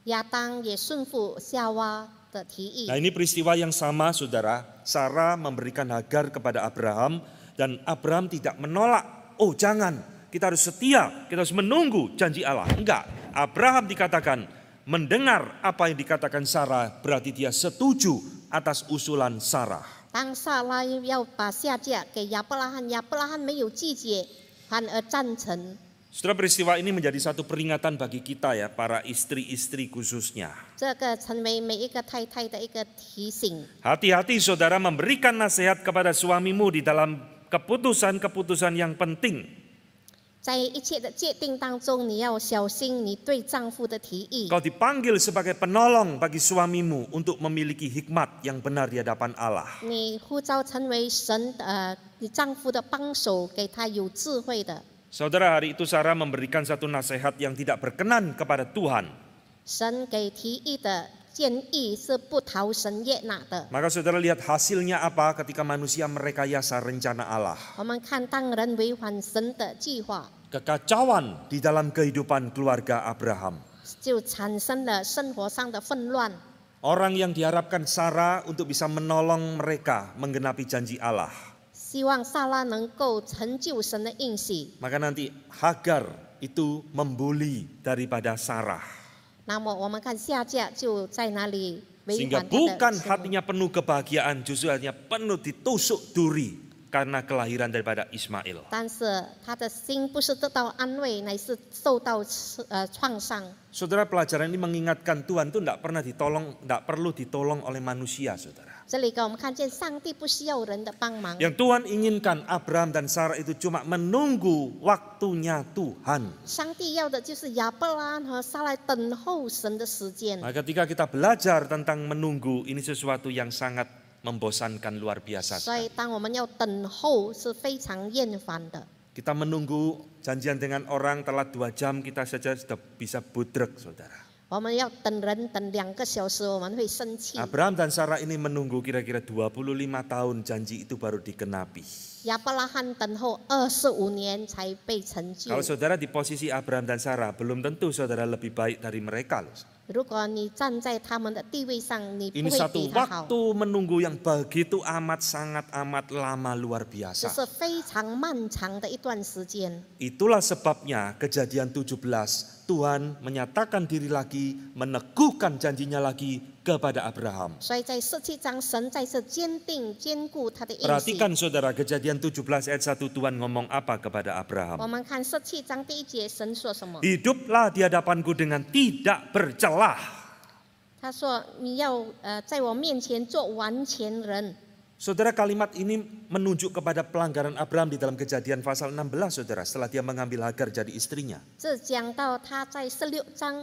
亚当也顺服夏娃的提议 Nah, ini peristiwa yang sama, saudara. Sarah memberikan Hagar kepada Abraham dan Abraham tidak menolak. Oh, jangan, kita harus setia, kita harus menunggu janji Allah. Enggak, Abraham dikatakan mendengar apa yang dikatakan Sarah, berarti dia setuju atas usulan Sarah. 当撒拉要把下嫁给亚伯拉罕，亚伯拉罕没有拒绝，反而赞成。 Setelah peristiwa ini menjadi satu peringatan bagi kita ya, para istri-istri khususnya. 这个成为每一个太太的一个提醒。 Hati-hati saudara memberikan nasihat kepada suamimu di dalam keputusan-keputusan yang penting. 在一切的界定当中，你要小心你对丈夫的提议。 Kau dipanggil sebagai penolong bagi suamimu untuk memiliki hikmat yang benar di hadapan Allah. 你呼召成为神你丈夫的帮手，给他有智慧的。 Saudara, hari itu Sarah memberikan satu nasihat yang tidak berkenan kepada Tuhan. 神给提议的建议是不讨神悦纳的。 Maka saudara lihat hasilnya apa ketika manusia merekayasa rencana Allah. 我们看，当人违反神的计划， Kekacauan di dalam kehidupan keluarga Abraham. 就产生了生活上的混乱。 Orang yang diharapkan Sarah untuk bisa menolong mereka menggenapi janji Allah. 希望撒拉能够成就神的应许。 Maka nanti Hagar itu membuli daripada Sarah. 那么我们看下嫁就在哪里违 Sehingga 反他 bukan 的行为 hatinya penuh kebahagiaan, justru hatinya penuh ditusuk duri karena kelahiran daripada Ismail. 但是他的心不是得到安慰，乃是受到创伤。 Saudara, pelajaran ini mengingatkan Tuhan itu tidak perlu ditolong oleh manusia, saudara. 这里给我们看见，上帝不需要人的帮忙。 Yang Tuhan inginkan Abraham dan Sarah itu cuma menunggu waktunya Tuhan. 上帝要的就是亚伯拉罕和撒拉等候神的时间。 Nah, ketika kita belajar tentang menunggu, ini sesuatu yang sangat membosankan luar biasa. 所以，当我们要等候，是非常厌烦的。 Kita menunggu janjian dengan orang telat 2 jam, kita saja sudah bisa budrek, saudara. 我们要等人等2个小时，我们会生气。 Abraham dan Sarah ini menunggu kira-kira 25 tahun janji itu baru dikenapi. 亚伯拉罕等候25年才被成就。 Kalau saudara di posisi Abraham dan Sarah, belum tentu saudara lebih baik dari mereka loh. 如果你站在他们的地位上，你不 Ini 会 satu 比他好。 waktu menunggu yang begitu sangat amat lama luar 这 biasa. 是非常漫长的一段时间。 Itulah sebabnya Kejadian 17 Tuhan menyatakan diri lagi, meneguhkan janjinya lagi kepada Abraham. 所以在17章，神再次坚定坚固他的应许。 Perhatikan saudara, Kejadian 17 ayat 1 Tuhan ngomong apa kepada 我 Abraham. 们看17章第1节，神说什么？ Hiduplah di hadapanku dengan tidak bercelah. 他说：“你要在我面前做完全人。” Saudara, kalimat ini menunjuk kepada pelanggaran Abraham di dalam Kejadian pasal 16, saudara, setelah dia mengambil Hagar jadi istrinya. 这讲到他在16章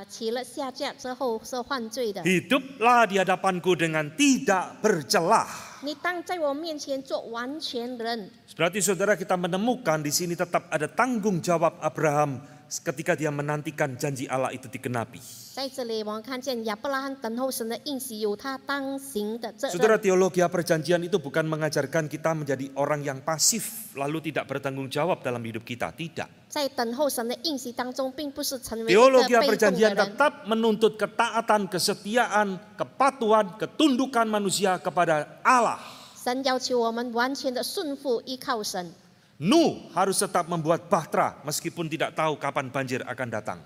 起了下嫁之后是犯罪的。 Hiduplah di hadapanku dengan tidak bercelah. 你当在我面前做完全人。 Berarti saudara, kita menemukan di sini tetap ada tanggung jawab Abraham ketika dia menantikan janji Allah itu digenapi. 在这里，我们看见亚伯拉罕等候神的应许，有他当行的责 Saudara, 任。 teologi perjanjian itu bukan mengajarkan kita menjadi orang yang pasif lalu tidak bertanggung jawab dalam hidup kita, tidak. 在等候神的应许当中，并不是成为一个 Teologi 被动的 perjanjian 人。 tetap menuntut ketaatan, kesetiaan, kepatuhan, ketundukan manusia kepada Allah. 神要求我们完全的顺服依靠神。 Nuh harus tetap membuat bahtera meskipun tidak tahu kapan banjir akan datang.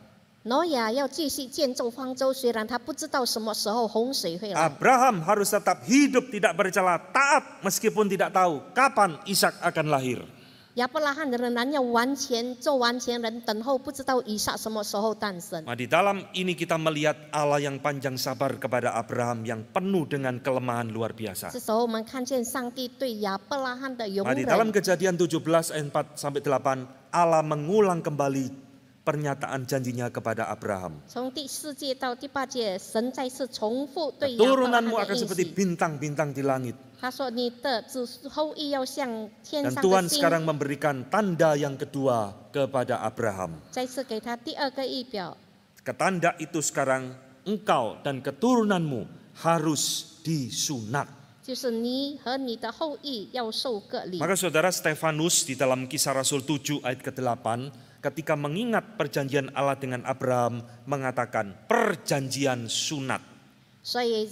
挪亚要继续建造方舟，虽然他不知道什么时候洪水会来。 Abraham harus tetap hidup tidak bercela, taat meskipun tidak tahu kapan Ishak akan lahir. 亚伯拉罕仍然要完全做完全人，等候不知道以撒什么时候诞生。 Nah, di dalam ini kita melihat Allah yang panjang sabar kepada Abraham yang penuh dengan kelemahan luar biasa. 这时候我们看见上帝对亚伯拉罕的容 Nah, di dalam 忍。 Kejadian 17 ayat 4-8 Allah mengulang kembali pernyataan janjinya kepada Abraham. 从第4节到第8节，神再次重复对亚伯拉罕 Keturunanmu 的 akan 应 seperti 许。 bintang-bintang di langit. 他说：“你的子后裔要像天 Dan 上 Tuhan 的星。” sekarang memberikan tanda yang kedua kepada Abraham. 再次给他第2个预表， Ketanda itu sekarang engkau dan keturunanmu harus disunat. 就是你和你的后裔要受割礼。 Maka saudara Stefanus di dalam Kisah Rasul 7 ayat ke-8 ketika mengingat perjanjian Allah dengan Abraham mengatakan perjanjian sunat. 所以，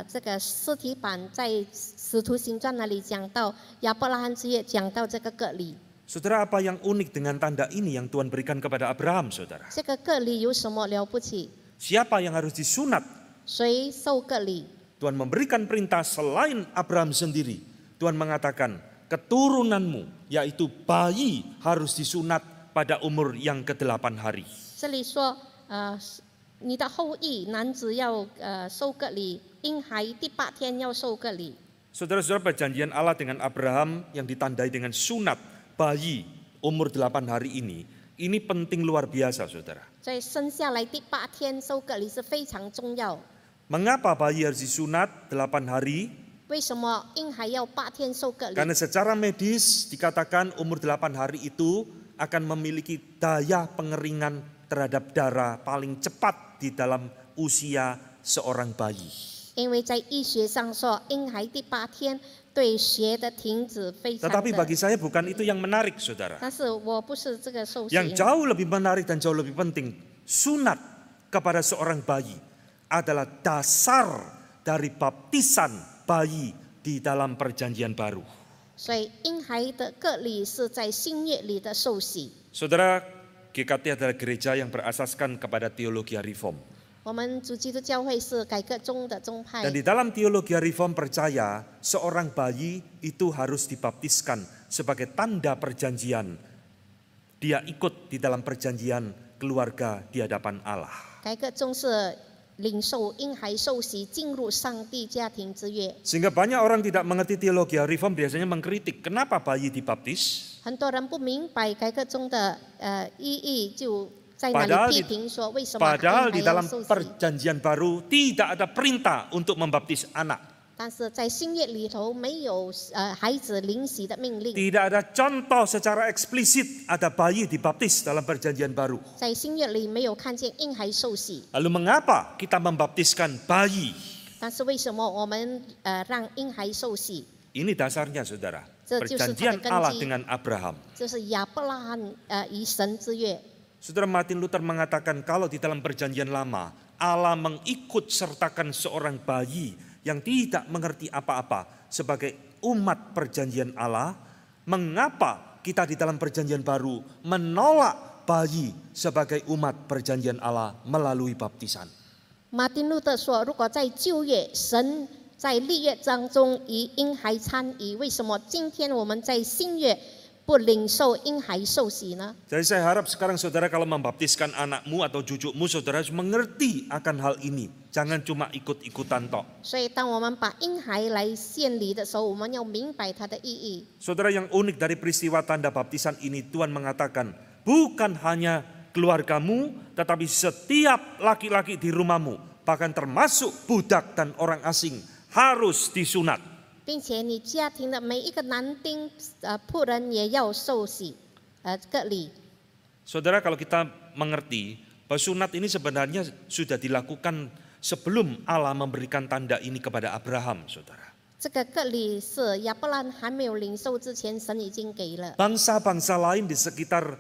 这个司提反在《使徒行传》那里讲到亚伯拉罕之约，讲到这个割礼。 Saudara, apa yang unik dengan tanda ini yang Tuhan berikan kepada Abraham, saudara? 这个割礼有什么了不起？ Siapa yang harus disunat? 谁受割礼？ Tuhan memberikan perintah selain Abraham sendiri. Tuhan mengatakan keturunanmu, yaitu bayi harus disunat pada umur yang ke-8 hari. 这里说，你的后裔男子要受割礼，婴孩第8天要受割礼。 Saudara-saudara, perjanjian Allah dengan Abraham yang ditandai dengan sunat bayi umur 8 hari ini penting luar biasa, saudara. 所以生下来第8天受割礼是非常重要。 Mengapa bayi harus disunat 8 hari? 为什么婴孩要8天受割礼？ Karena secara medis dikatakan umur 8 hari itu akan memiliki daya pengeringan terhadap darah paling cepat di dalam usia seorang bayi. 因为在医学上说，婴孩第8天对血的停止非常 Tetapi 的。 bagi saya bukan itu yang menarik, saudara. 但是我不是这个受洗， Yang jauh lebih menarik dan jauh lebih penting, sunat kepada seorang bayi adalah dasar dari baptisan bayi di dalam perjanjian baru. 所以婴孩的割礼是在新约里的受洗。 Saudara, GKT adalah gereja yang berasaskan kepada teologi reform. 我们主基督教会是改革中的宗派 Dan，di dalam teologi reform percaya seorang bayi itu harus dibaptiskan sebagai tanda perjanjian. Dia ikut di dalam perjanjian keluarga di hadapan Allah. 改革中是领受婴孩受洗，进入上帝家庭之约。 Sehingga banyak orang tidak mengerti teologi reform biasanya mengkritik kenapa bayi dibaptis. 很多人不明白改革中的意义，就在那 Padahal 里 di, 批评说，为什么婴 padahal 孩 di 要 dalam 受洗？ perjanjian baru tidak ada perintah untuk membaptis anak. 但是在新约里头没有孩子领洗的命令， Tidak ada contoh secara eksplisit ada bayi dibaptis dalam perjanjian baru. 在新约里没有看见婴孩受洗。 Lalu mengapa kita membaptiskan bayi? 但是为什么我们让婴孩受洗？ Ini dasarnya, saudara. 这就是它的 Perjanjian 根 Allah 基， dengan Abraham. 就是亚伯拉罕与神之约。 Saudara, Martin Luther mengatakan kalau di dalam perjanjian lama Allah mengikut sertakan seorang bayi yang tidak mengerti apa-apa sebagai umat perjanjian Allah. Mengapa kita di dalam perjanjian baru menolak bayi sebagai umat perjanjian Allah melalui baptisan? 马丁路德说，如果在旧约，神在立约当中以婴孩参与，为什么今天我们在新约不领受婴孩受洗呢？ Jadi saya harap sekarang saudara kalau membaptiskan anakmu atau cucumu, saudara harus mengerti akan hal ini. Jangan cuma ikut-ikutan tok. 所以，当我们把婴孩来献礼的时候，我们要明白它的意义。 Saudara, yang unik dari peristiwa tanda baptisan ini, Tuhan mengatakan bukan hanya keluargamu, tetapi setiap laki-laki di rumahmu, bahkan termasuk budak dan orang asing, harus disunat. 并且你家庭的每一个男丁仆人也要受洗割礼。 Saudara, kalau kita mengerti bahwa sunat ini sebenarnya sudah dilakukan sebelum Allah memberikan tanda ini kepada Abraham, saudara. 这个割礼是亚伯兰还没有领受之前，神已经给了。 Bangsa-bangsa lain di sekitar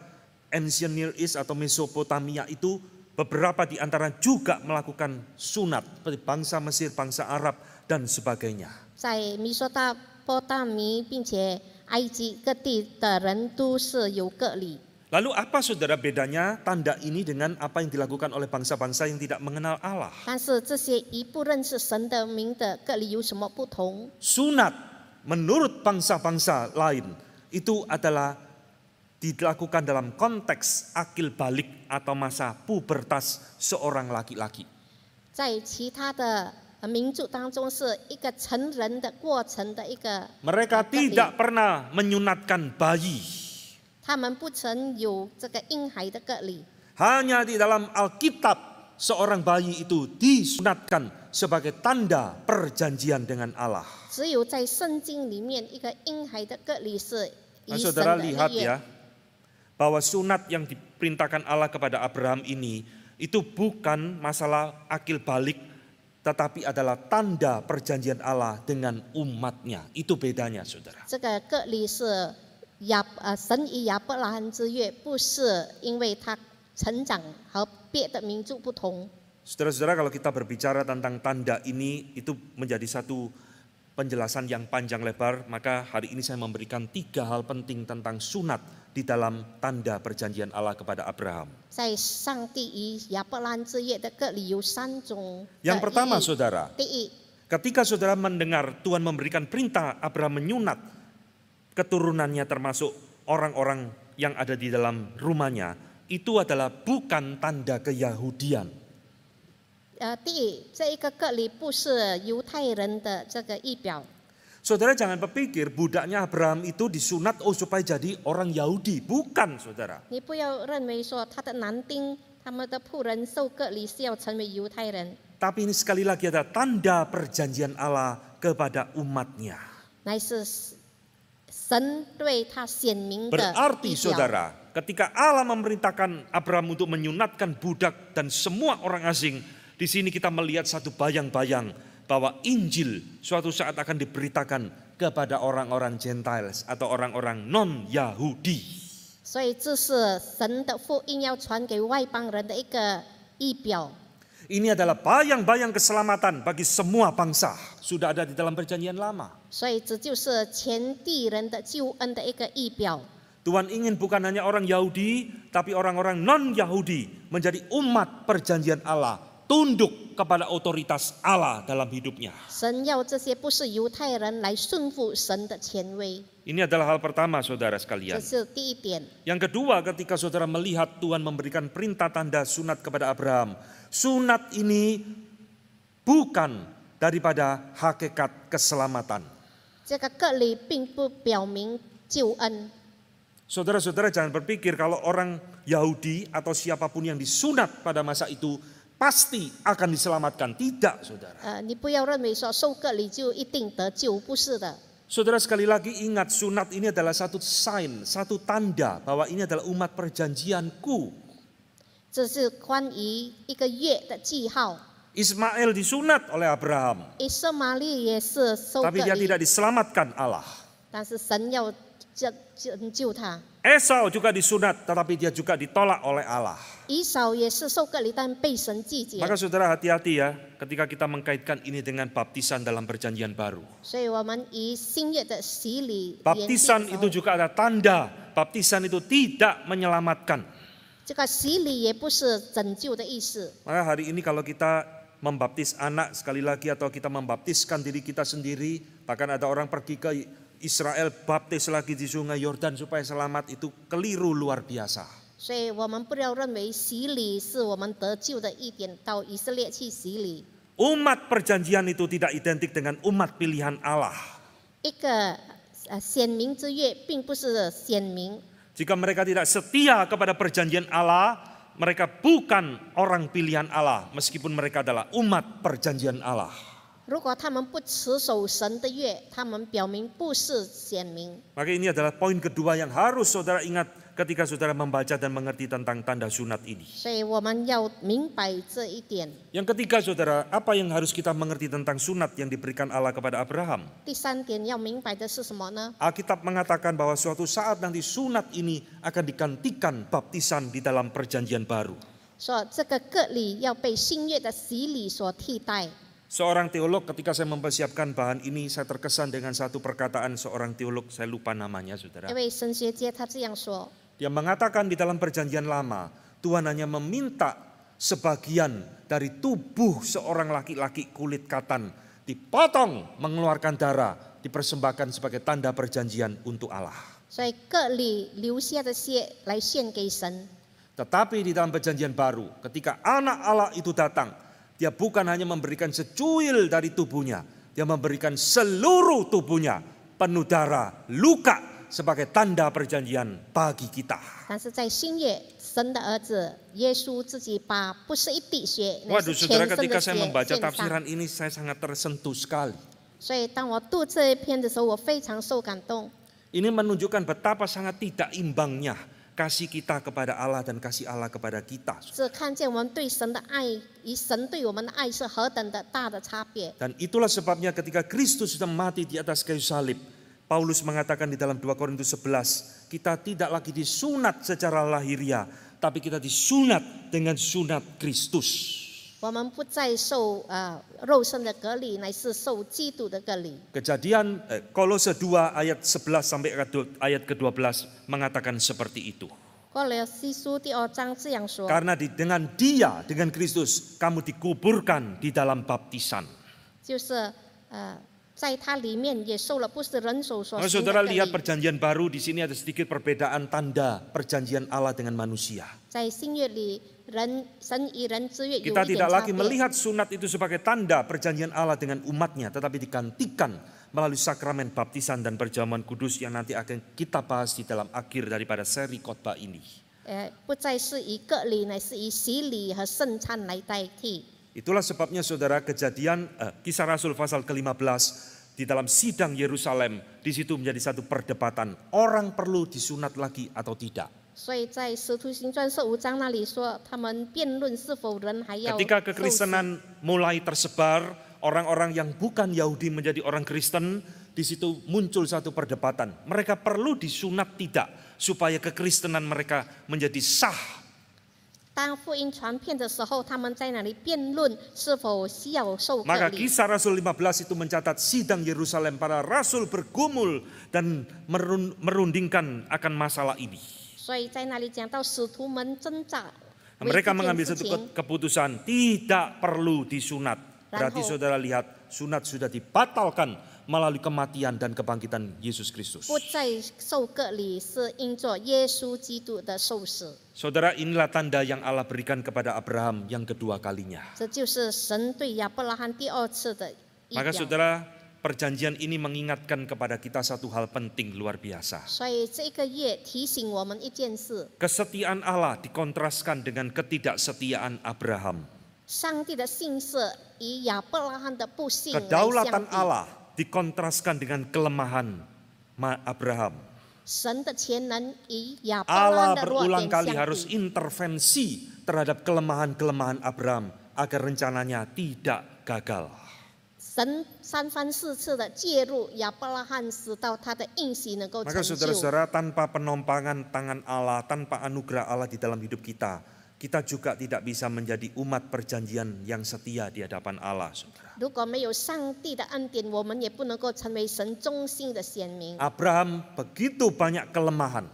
Ancient Near East atau Mesopotamia itu beberapa di antara juga melakukan sunat, seperti bangsa Mesir, bangsa Arab dan sebagainya. 在米索大波大米，并且埃及各地的人都是有割礼。 Lalu apa saudara bedanya tanda ini dengan apa yang dilakukan oleh bangsa-bangsa yang tidak mengenal Allah? 但是这些一不认识神的名的割礼有什么不同？ Sunat menurut bangsa-bangsa lain itu adalah dilakukan dalam konteks akil balik atau masa pubertas seorang laki-laki. 在其他的民族当中，是一个成人的过程的一个。 Mereka tidak pernah menyunatkan bayi. 他们不曾有这个婴孩的割礼， Hanya di dalam Alkitab seorang bayi itu disunatkan sebagai tanda perjanjian dengan Allah. 只有在圣经里面，一个婴孩的割礼是 Nah, 以神 saudara 的 lihat 立约。 ya, bahwa sunat yang diperintahkan Allah kepada Abraham ini itu bukan masalah akil balik, tetapi adalah tanda perjanjian Allah dengan umatnya. Itu bedanya, saudara. 这个割礼是神与亚伯拉罕之约，不是因为他成长和别的民族不同。 Saudara-saudara, kalau kita berbicara tentang tanda ini, itu menjadi satu penjelasan yang panjang lebar, maka hari ini saya memberikan 3 hal penting tentang sunat di dalam tanda perjanjian Allah kepada Abraham. 在上帝与亚伯拉罕之约的割礼有3种的 Yang pertama, 意义 saudara, 第一， ketika saudara mendengar Tuhan memberikan perintah Abraham menyunat keturunannya termasuk orang-orang yang ada di dalam rumahnya, itu adalah bukan tanda keyahudian. 第一，这一个割礼不是犹太人的这个仪表。 Saudara jangan berpikir budaknya Abraham itu disunat supaya jadi orang Yahudi. Bukan, saudara. 你不要认为说他的男丁、他们的仆人受割礼是要成为犹太人， Tapi ini sekali lagi ada tanda perjanjian Allah kepada umatnya. 乃是神对他显明的 Berarti 仪表。 saudara, ketika Allah memerintahkan Abraham untuk menyunatkan budak dan semua orang asing, di sini kita melihat satu bayang-bayang bahwa Injil suatu saat akan diberitakan kepada orang-orang Gentiles atau orang-orang non-Yahudi. 所以这是神的福音要传给外邦人的一个仪表。 Ini adalah bayang-bayang keselamatan bagi semua bangsa. Sudah ada di dalam perjanjian lama. 所以这就是全地人的救恩的一个仪表。 Tuhan ingin bukan hanya orang Yahudi, tapi orang-orang non-Yahudi menjadi umat perjanjian Allah, tunduk kepada otoritas Allah dalam hidupnya. 神要这些不是犹太人来顺服神的权威， Ini adalah hal pertama, saudara 这 sekalian. 是第一点。 Yang kedua, ketika saudara melihat Tuhan memberikan perintah tanda sunat kepada Abraham, sunat ini bukan daripada hakikat keselamatan. 这个割礼并不表明救恩。 Saudara-saudara jangan berpikir kalau orang Yahudi atau siapapun yang disunat pada masa itu pasti akan diselamatkan. Tidak, saudara. 你不要认为说受割礼就一定得救，不是的。 Saudara sekali lagi ingat sunat ini adalah satu sign, satu tanda bahwa ini adalah umat perjanjianku. 这是关于一个约的记号。 Ismail disunat oleh Abraham, 以色玛利也是受割 tapi dia 礼， tidak diselamatkan Allah. 但是神要拯救他。 Esau juga disunat, tetapi dia juga ditolak oleh Allah. 以扫也是受割礼，但被神拒绝。 Maka saudara hati-hati ya, ketika kita mengkaitkan ini dengan baptisan dalam perjanjian baru. 所以我们以新约的洗礼 Baptisan 联系 itu juga ada tanda, baptisan itu tidak menyelamatkan. 这个洗礼也不是拯救的意思。 Maka hari ini kalau kita membaptis anak sekali lagi atau kita membaptiskan diri kita sendiri, bahkan ada orang pergi ke Israel baptis lagi di sungai Yordan supaya selamat, itu keliru luar biasa. 所以我们不要认为洗礼是我们得救的一点，到以色列去洗礼。 Umat perjanjian itu tidak identik dengan umat pilihan Allah. 一个显明之约，并不是显明。 Jika mereka tidak setia kepada perjanjian Allah, mereka bukan orang pilihan Allah, meskipun mereka adalah umat perjanjian Allah. 如果他们不持守神的约，他们表明不是显明。 Maka ini adalah poin kedua yang harus saudara ingat ketika saudara membaca dan mengerti tentang tanda sunat ini. 所以我们要明白这一点。 Yang ketiga saudara, apa yang harus kita mengerti tentang sunat yang diberikan Allah kepada Abraham? 第三点要明白的是什么呢？ Alkitab mengatakan bahwa suatu saat nanti sunat ini akan digantikan baptisan di dalam perjanjian baru. 说这个割礼要被新约的洗礼所替代。Seorang teolog ketika saya mempersiapkan bahan ini, saya terkesan dengan satu perkataan seorang teolog, saya lupa namanya, saudara. 一位神学家他这样说， Dia mengatakan di dalam perjanjian lama, Tuhan hanya meminta sebagian dari tubuh seorang laki-laki kulit katan dipotong, mengeluarkan darah, dipersembahkan sebagai tanda perjanjian untuk Allah. 所以各里留下的血来献给神。 Tetapi di dalam perjanjian baru, ketika anak Allah itu datang, dia bukan hanya memberikan secuil dari tubuhnya, dia memberikan seluruh tubuhnya, penuh darah, luka sebagai tanda perjanjian bagi kita. 但是在新约，神的儿子耶稣自己把不是一滴血，乃 Waduh, 是 saudara, 全身 ketika 的 saya 血 membaca 献上。 tafsiran ini, saya sangat tersentuh sekali. 所以当我读这一篇的时候，我非常受感动。 Ini menunjukkan betapa sangat tidak imbangnya kasih kita kepada Allah dan kasih Allah kepada kita. 这看见我们对神的爱，与神对我们的爱是何等的大的差别。 Dan itulah sebabnya ketika Kristus sudah mati di atas kayu salib, Paulus mengatakan di dalam 2 Korintus 11, kita tidak lagi disunat secara lahiriah, tapi kita disunat dengan sunat Kristus. 我们不再受肉身的隔离，乃是受基督的隔离。 Kejadian Kolose 2 ayat 11 sampai ayat ke-12 mengatakan seperti itu. 哥罗西书第2章这样说： Karena dengan dia, dengan Kristus, kamu dikuburkan di dalam baptisan. 就是在它里面也受了不是人手所 Kalau 行的 saudara 隔 lihat 离。 perjanjian baru, di sini ada sedikit perbedaan tanda perjanjian Allah dengan manusia. 在新约里，神与人之约有 Kita 一点 tidak 差 lagi 别。 melihat sunat itu sebagai tanda perjanjian Allah dengan umatnya, tetapi digantikan melalui sakramen baptisan dan perjamuan kudus yang nanti akan kita bahas di dalam akhir daripada seri khotbah ini. 不再是以割礼，乃是以洗礼和圣餐来代替。 Itulah sebabnya saudara kejadian Kisah Rasul pasal ke-15 di dalam sidang Yerusalem, di situ menjadi satu perdebatan, orang perlu disunat lagi atau tidak. 所以在使徒行传15章那里说，他们辩论是否人还要 Ketika 受洗。 kekristenan mulai tersebar, orang-orang yang bukan Yahudi menjadi orang Kristen, di situ muncul satu perdebatan. Mereka perlu disunat tidak supaya kekristenan mereka menjadi sah. 当福音传遍的时候，他们在那里辩论是否需要受割 Maka 礼。 Kisah Rasul 15 itu mencatat sidang Yerusalem, para rasul bergumul dan merundingkan akan masalah ini. 所以在那里讲到使徒们挣扎， Mereka 为这件 mengambil 事 satu 情 keputusan, tidak perlu disunat. Berarti Ranho. saudara lihat, sunat sudah dibatalkan melalui kematian dan kebangkitan Yesus Kristus. 不再受割礼，是因着耶稣基督的受死。 Saudara, inilah tanda yang Allah berikan kepada Abraham yang kedua kalinya. 这就是神对亚伯拉罕第2次的意 Maka 表。 saudara, perjanjian ini mengingatkan kepada kita satu hal penting luar biasa. 所以这个月提醒我们一件事： Kesetiaan Allah dikontraskan dengan ketidaksetiaan Abraham. 上帝的信是与亚伯拉罕的不信来相 Kedaulatan 比。 Allah dikontraskan dengan kelemahan Abraham. 神的全能与亚伯拉 Allah 罕的弱 berulang 点 kali 相 harus 比。 intervensi terhadap kelemahan-kelemahan Abraham agar rencananya tidak gagal. 神3番4次的介入亚伯拉罕，使到他的应许能够成 Maka 就。 saudara-saudara, tanpa penompangan tangan Allah, tanpa anugerah Allah di dalam hidup kita, kita juga tidak bisa menjadi umat perjanjian yang setia di hadapan Allah, saudara. 如果没有上帝的恩典，我们也不能够成为神忠心的显明。 Abraham begitu banyak kelemahan,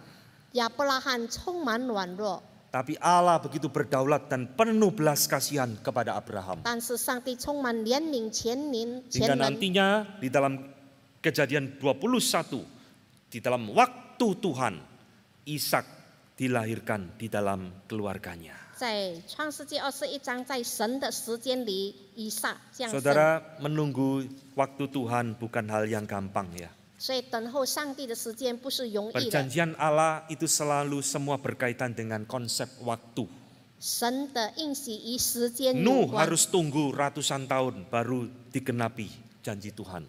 亚伯拉罕充满软弱， tapi Allah begitu berdaulat dan penuh belas kasihan kepada Abraham. 但是上帝充满怜悯、全能。 Hingga nantinya di dalam Kejadian 21, di dalam waktu Tuhan, Ishak dilahirkan di dalam keluarganya. 在创世纪21章，在神的时间里，以撒降生。 Saudara, menunggu waktu Tuhan bukan hal yang gampang ya. 所以等候上帝的时间不是容易的。 Perjanjian Allah itu selalu semua berkaitan dengan konsep waktu. 神的应许与时间有 Nuh 关。 harus tunggu ratusan tahun baru digenapi janji Tuhan.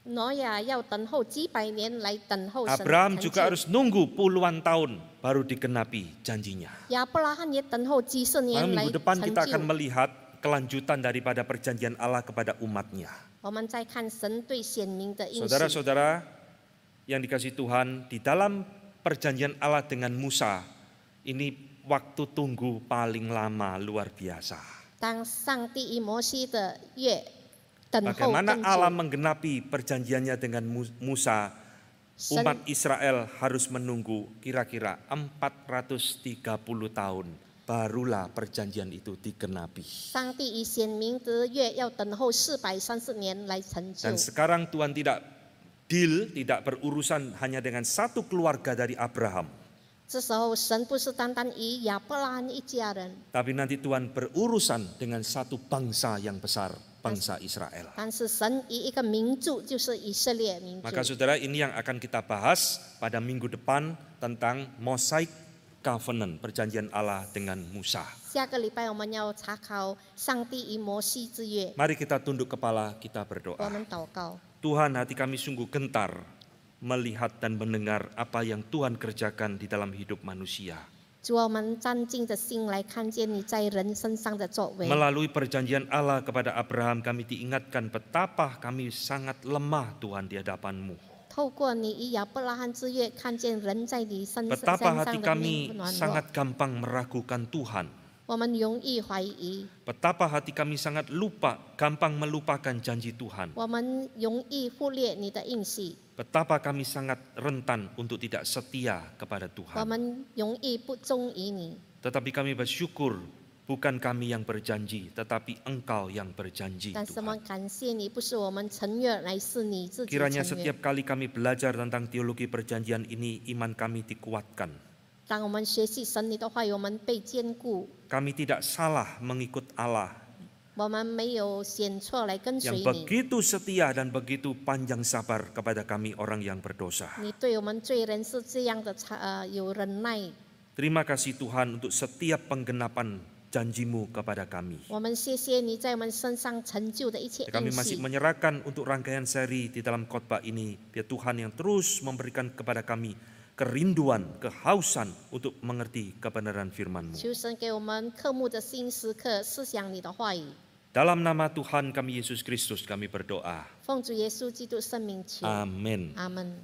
挪亚要等候几百年来等候神的 Abraham 成 juga 就。 harus nunggu puluhan tahun baru digenapi janjinya. 亚伯拉罕也等候几十 Maka 年来 minggu depan 成 kita akan 就。 melihat kelanjutan daripada perjanjian Allah kepada umatnya. 我们再看神对显明的应许。 Saudara-saudara yang dikasih Tuhan, di dalam perjanjian Allah dengan Musa, ini waktu tunggu paling lama luar biasa. 当上帝与摩西的约等候 Bagaimana 更 Allah 久。 menggenapi perjanjiannya dengan Musa, 神 umat Israel harus menunggu kira-kira 430 tahun. Barulah perjanjian itu digenapi. 上帝以显明的约要等候430年来成就 Dan。sekarang Tuhan tidak berurusan hanya dengan satu keluarga dari Abraham. 这时候，神不是单单以亚伯拉罕一家人， Tapi nanti Tuhan berurusan dengan satu bangsa yang besar, bangsa Israel. 但是神以一个民族，就是以色列民族。 Maka saudara, ini yang akan kita bahas pada minggu depan tentang Mosaic Covenant, perjanjian Allah dengan Musa. 下个礼拜我们要查考上帝与摩西之约， Mari kita tunduk kepala, kita 我 berdoa. 们祷告。 Tuhan, hati kami sungguh gentar melihat dan mendengar apa yang Tuhan kerjakan di dalam hidup manusia. 主啊，我们站静的心来看见你在人身上的作为。 Melalui perjanjian Allah kepada Abraham, kami diingatkan betapa kami sangat lemah Tuhan di hadapan-Mu. 透过你以亚伯拉罕之约，看见人在你身 Betapa 上 hati 的 kami 软弱， sangat gampang meragukan Tuhan. 我们容易怀疑， Betapa hati kami sangat gampang melupakan janji Tuhan. 我们容易忽略你的应许， Betapa kami sangat rentan untuk tidak setia kepada 我 Tuhan. 们容易不忠于你。 Tetapi kami bersyukur bukan kami yang berjanji, tetapi Engkau yang berjanji 但是我们 Tuhan. 感谢你，不是我们承约，乃是你自己承 Kiranya 约。 setiap kali kami belajar tentang teologi perjanjian ini, iman kami dikuatkan. 当我们学习神你的话语，我们被坚固， Kami tidak salah mengikut Allah 我们没有选错来跟 yang 随你。 begitu setia dan begitu panjang sabar kepada kami orang yang berdosa. 你对我们罪人是这样的有忍耐。 Terima kasih Tuhan untuk setiap penggenapan janji-Mu kepada kami. 我们谢谢你在我们身上成就的一切 Kami 应 masih 许。 menyerahkan untuk rangkaian seri di dalam khotbah ini. Biar Tuhan yang terus memberikan kepada kami kerinduan, kehausan untuk mengerti kebenaran firman-Mu. 求神给我们刻目的心时刻思想你的话语。 Dalam nama Tuhan kami Yesus Kristus kami berdoa. 奉主耶稣基督圣名求， Amin. 阿门。